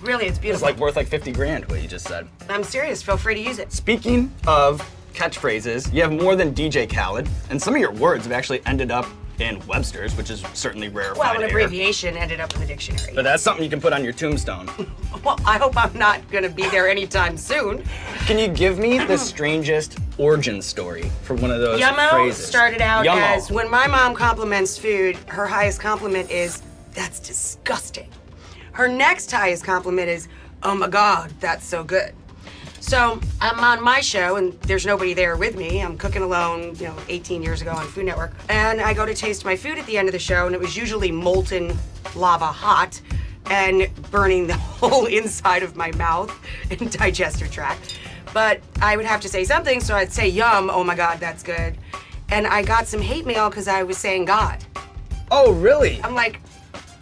M: Really, it's
H: It's
M: beautiful.
H: like worth like 50 grand, what you just said.
M: I'm serious. Feel free to use it.
H: Speaking of catchphrases, you have more than DJ Khaled, and some of your words have actually ended up in Webster's, which is certainly rarefied
M: Well, an
H: air.
M: abbreviation ended up in the dictionary.
H: But that's something you can put on your tombstone.
M: Well, I hope I'm not gonna be there anytime soon.
H: Can you give me the strangest origin story for one of those
M: Yummo
H: phrases?
M: started out
H: Yummo.
M: as, when my mom compliments food, her highest compliment is, "That's disgusting." Her next highest compliment is, "Oh my God, that's so good." So I'm on my show and there's nobody there with me. I'm cooking alone, 18 years ago on Food Network. And I go to taste my food at the end of the show and it was usually molten lava hot and burning the whole inside of my mouth and digestive tract. But I would have to say something, so I'd say, "Yum, oh my God, that's good." And I got some hate mail because I was saying God.
H: Oh, really?
M: I'm like,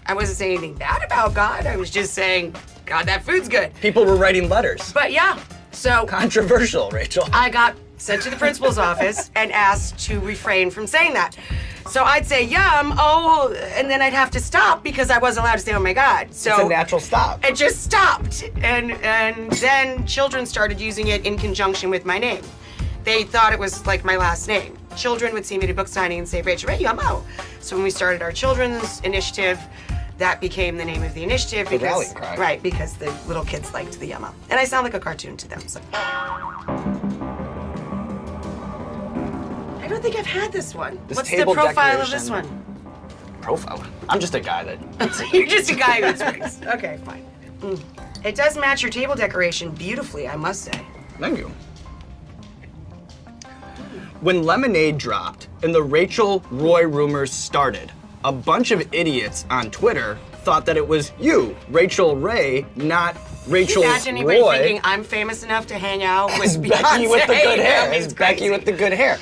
M: I wasn't saying anything bad about God. I was just saying, "God, that food's good."
H: People were writing letters.
M: But yeah, so
H: Controversial, Rachel.
M: I got sent to the principal's office and asked to refrain from saying that. So I'd say, "Yum, oh," and then I'd have to stop because I wasn't allowed to say, "Oh my God." So
H: It's a natural stop.
M: it just stopped. And then children started using it in conjunction with my name. They thought it was like my last name. Children would see me at a book signing and say, "Rachel Ray, Yummo." So when we started our children's initiative, that became the name of the initiative
H: The
M: because
H: rally cry.
M: right, because the little kids liked the Yummo. And I sound like a cartoon to them. So I don't think I've had this one.
H: This
M: What's the
H: table
M: profile of this
H: decoration-
M: one?
H: Profile. I'm just a guy that.
M: You're just a guy who eats rings. Okay, fine. It does match your table decoration beautifully, I must say.
H: Thank you. When Lemonade dropped and the Rachel Roy rumors started, a bunch of idiots on Twitter thought that it was you, Rachel Ray, not Rachel
M: Imagine anybody
H: Roy.
M: thinking I'm famous enough to hang out
H: It's
M: with
H: Becky with the
M: Beyonce.
H: good hair.
M: That
H: It's
M: means
H: Becky
M: crazy.
H: with the good hair.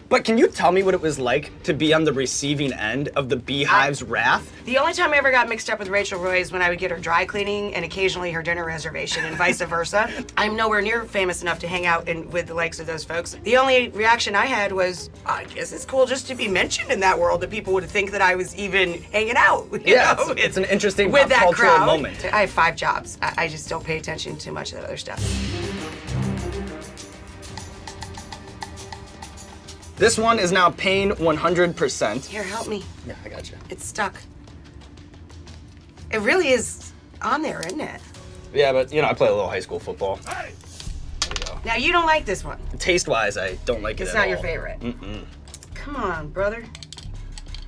H: But can you tell me what it was like to be on the receiving end of the Beehive's wrath?
M: The only time I ever got mixed up with Rachel Roy is when I would get her dry cleaning and occasionally her dinner reservation and vice versa. I'm nowhere near famous enough to hang out with the likes of those folks. The only reaction I had was, I guess it's cool just to be mentioned in that world, that people would think that I was even hanging out. you
H: Yeah,
M: know?
H: it's an interesting
M: with
H: pop
M: that
H: cultural
M: crowd.
H: moment.
M: I have 5 jobs. I just don't pay attention to much of that other stuff.
H: This one is now paying 100%.
M: Here, help me.
H: Yeah, I got you.
M: It's stuck. It really is on there, isn't it?
H: Yeah, but I play a little high school football.
M: Now, you don't like this one.
H: Taste-wise, I don't like it
M: It's
H: at all.
M: not your favorite.
H: Mm-mm.
M: Come on, brother.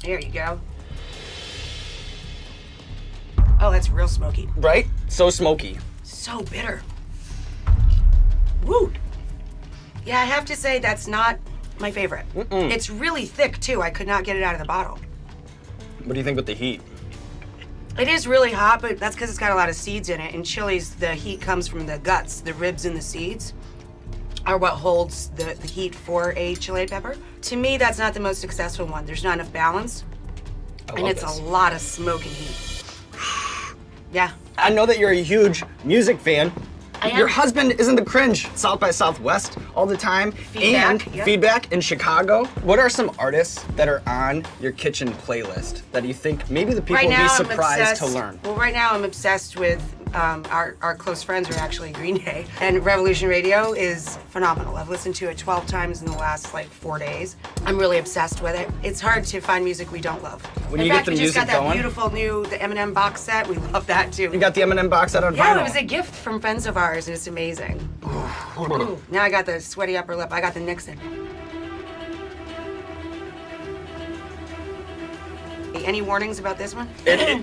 M: There you go. Oh, that's real smoky.
H: Right? So smoky.
M: So bitter. Woo! Yeah, I have to say that's not my favorite. It's really thick, too. I could not get it out of the bottle.
H: What do you think with the heat?
M: It is really hot, but that's because it's got a lot of seeds in it. In chilies, the heat comes from the guts. The ribs and the seeds are what holds the heat for a chili pepper. To me, that's not the most successful one. There's not enough balance. And it's a lot of smoke and heat. Yeah.
H: I know that you're a huge music fan.
M: I am.
H: Your husband is in the Cringe, South by Southwest all the time.
M: Feedback,
H: and
M: yep.
H: Feedback in Chicago. What are some artists that are on your kitchen playlist that you think maybe the people
M: Right
H: will
M: now,
H: be
M: I'm
H: surprised
M: obsessed.
H: to learn?
M: Well, right now I'm obsessed with our close friends are actually Green Day, and Revolution Radio is phenomenal. I've listened to it 12 times in the last 4 days. I'm really obsessed with it. It's hard to find music we don't love.
H: When
M: in
H: you
M: fact,
H: get the
M: we just
H: music
M: got that
H: going?
M: beautiful the Eminem box set. We love that too.
H: You got the Eminem box set on
M: Yeah,
H: vinyl.
M: it was a gift from friends of ours, and it's amazing. Ooh, now I got the sweaty upper lip. I got the Nixon. Any warnings about this one?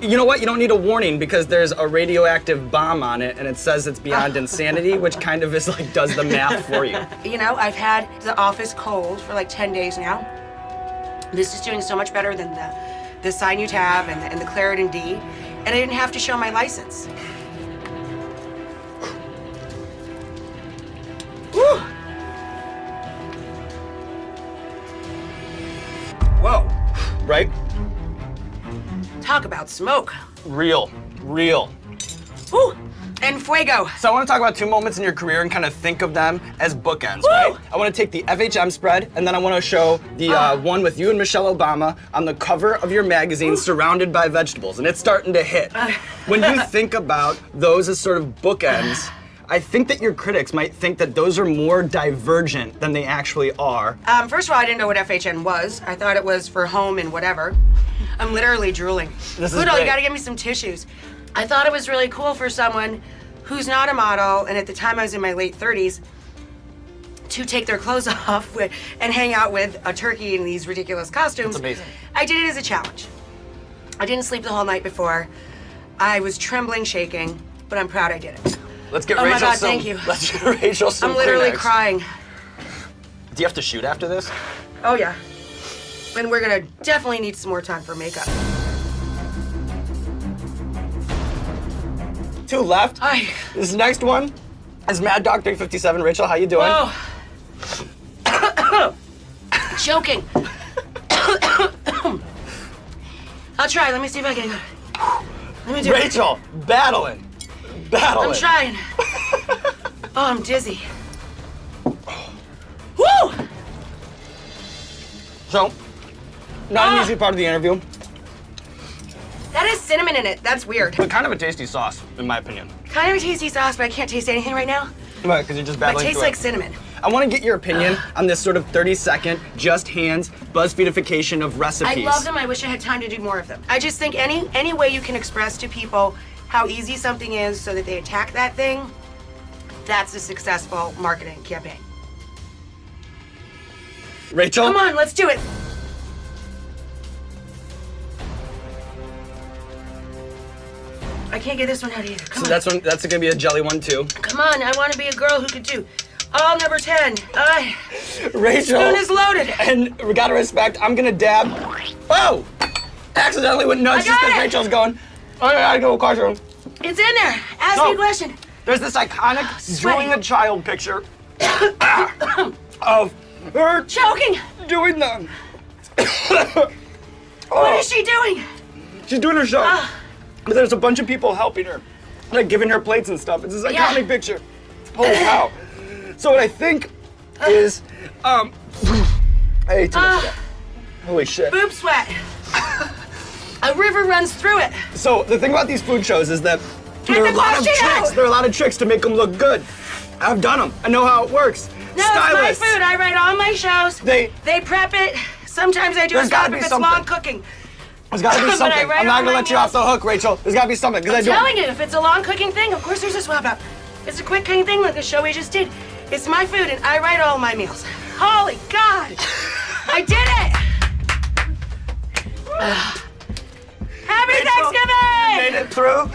H: You know what? You don't need a warning because there's a radioactive bomb on it and it says it's beyond insanity, which kind of is does the math for you.
M: I've had the office cold for 10 days now. This is doing so much better than the Sinutab and the Claritin D, and I didn't have to show my license. Woo!
H: Whoa. Right?
M: Talk about smoke.
H: Real.
M: Woo! And fuego.
H: So I want to talk about 2 moments in your career and kind of think of them as bookends, right? I want to take the FHM spread, and then I want to show the one with you and Michelle Obama on the cover of your magazine, surrounded by vegetables, and it's starting to hit. When you think about those as sort of bookends, I think that your critics might think that those are more divergent than they actually are.
M: First of all, I didn't know what FHN was. I thought it was for home and whatever. I'm literally drooling.
H: This is
M: Pluto,
H: great.
M: you gotta give me some tissues. I thought it was really cool for someone who's not a model, and at the time I was in my late 30s, to take their clothes off and hang out with a turkey in these ridiculous costumes.
H: That's amazing.
M: I did it as a challenge. I didn't sleep the whole night before. I was trembling, shaking, but I'm proud I did it.
H: Let's get
M: Oh
H: Rachel
M: my God,
H: some.
M: thank you.
H: Let's get Rachel some.
M: I'm literally
H: Kleenex.
M: crying.
H: Do you have to shoot after this?
M: Oh yeah. And we're gonna definitely need some more time for makeup.
H: 2 left.
M: Hi.
H: This next one is Mad Dog 357. Rachel, how you doing?
M: Whoa. Choking. I'll try. Let me see if I can. Let me do it.
H: Rachel, battling.
M: I'm trying. Oh, I'm dizzy. Woo!
H: So, not an easy part of the interview,
M: That has cinnamon in it. That's weird.
H: but kind of a tasty sauce, in my opinion.
M: Kind of a tasty sauce, but I can't taste anything right now.
H: Right, because you're just
M: But it
H: battling
M: tastes
H: through
M: like cinnamon.
H: I want to get your opinion on this sort of 30-second, just hands, BuzzFeedification of recipes.
M: I love them. I wish I had time to do more of them. I just think any way you can express to people how easy something is so that they attack that thing, that's a successful marketing campaign.
H: Rachel?
M: Come on, let's do it. I can't get this one out either. Come
H: So
M: on.
H: that's gonna be a jelly one too.
M: Come on, I want to be a girl who could do all number 10.
H: Rachel.
M: Spoon is loaded.
H: And we gotta respect, I'm gonna dab. Oh! Accidentally went nuts
M: I
H: just
M: got
H: because
M: it.
H: Rachel's going, oh, I gotta go classroom.
M: It's in there. Ask
H: So-
M: me a question.
H: There's this iconic
M: Sweaty.
H: doing a child picture of her
M: Choking.
H: doing them.
M: What is she doing?
H: She's doing her show. But there's a bunch of people helping her, like giving her plates and stuff. It's this iconic picture. Holy cow. So what I think is, I ate too much of that. Holy shit.
M: Boob sweat. A river runs through it.
H: So the thing about these food shows is that there are
M: the
H: a lot of
M: question
H: tricks.
M: out.
H: There are a lot of tricks to make them look good. I've done them. I know how it works.
M: No,
H: Stylists.
M: it's my food. I write all my shows.
H: They
M: prep it. Sometimes I do
H: There's
M: a
H: gotta
M: stop
H: be
M: if it's
H: something.
M: long cooking.
H: There's gotta be
M: But I
H: something.
M: write
H: I'm not
M: all
H: gonna
M: my
H: let you off the hook, Rachel. There's gotta be something, because I
M: I'm
H: do.
M: telling you, if it's a long cooking thing, of course there's a swap out. It's a quick cooking thing like the show we just did. It's my food and I write all my meals. Holy God! I did it! Happy Thanksgiving!
H: Made it through.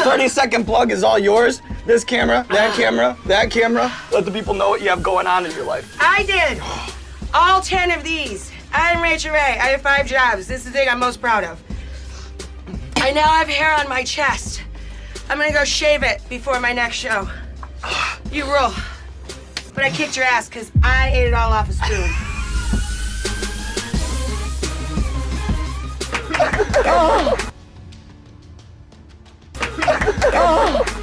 H: 30-second plug is all yours. This camera, that camera, that camera. Let the people know what you have going on in your life.
M: I did all 10 of these. I'm Rachel Ray. I have 5 jobs. This is the thing I'm most proud of. I now have hair on my chest. I'm gonna go shave it before my next show. You rule. But I kicked your ass because I ate it all off a spoon.
L: Oh.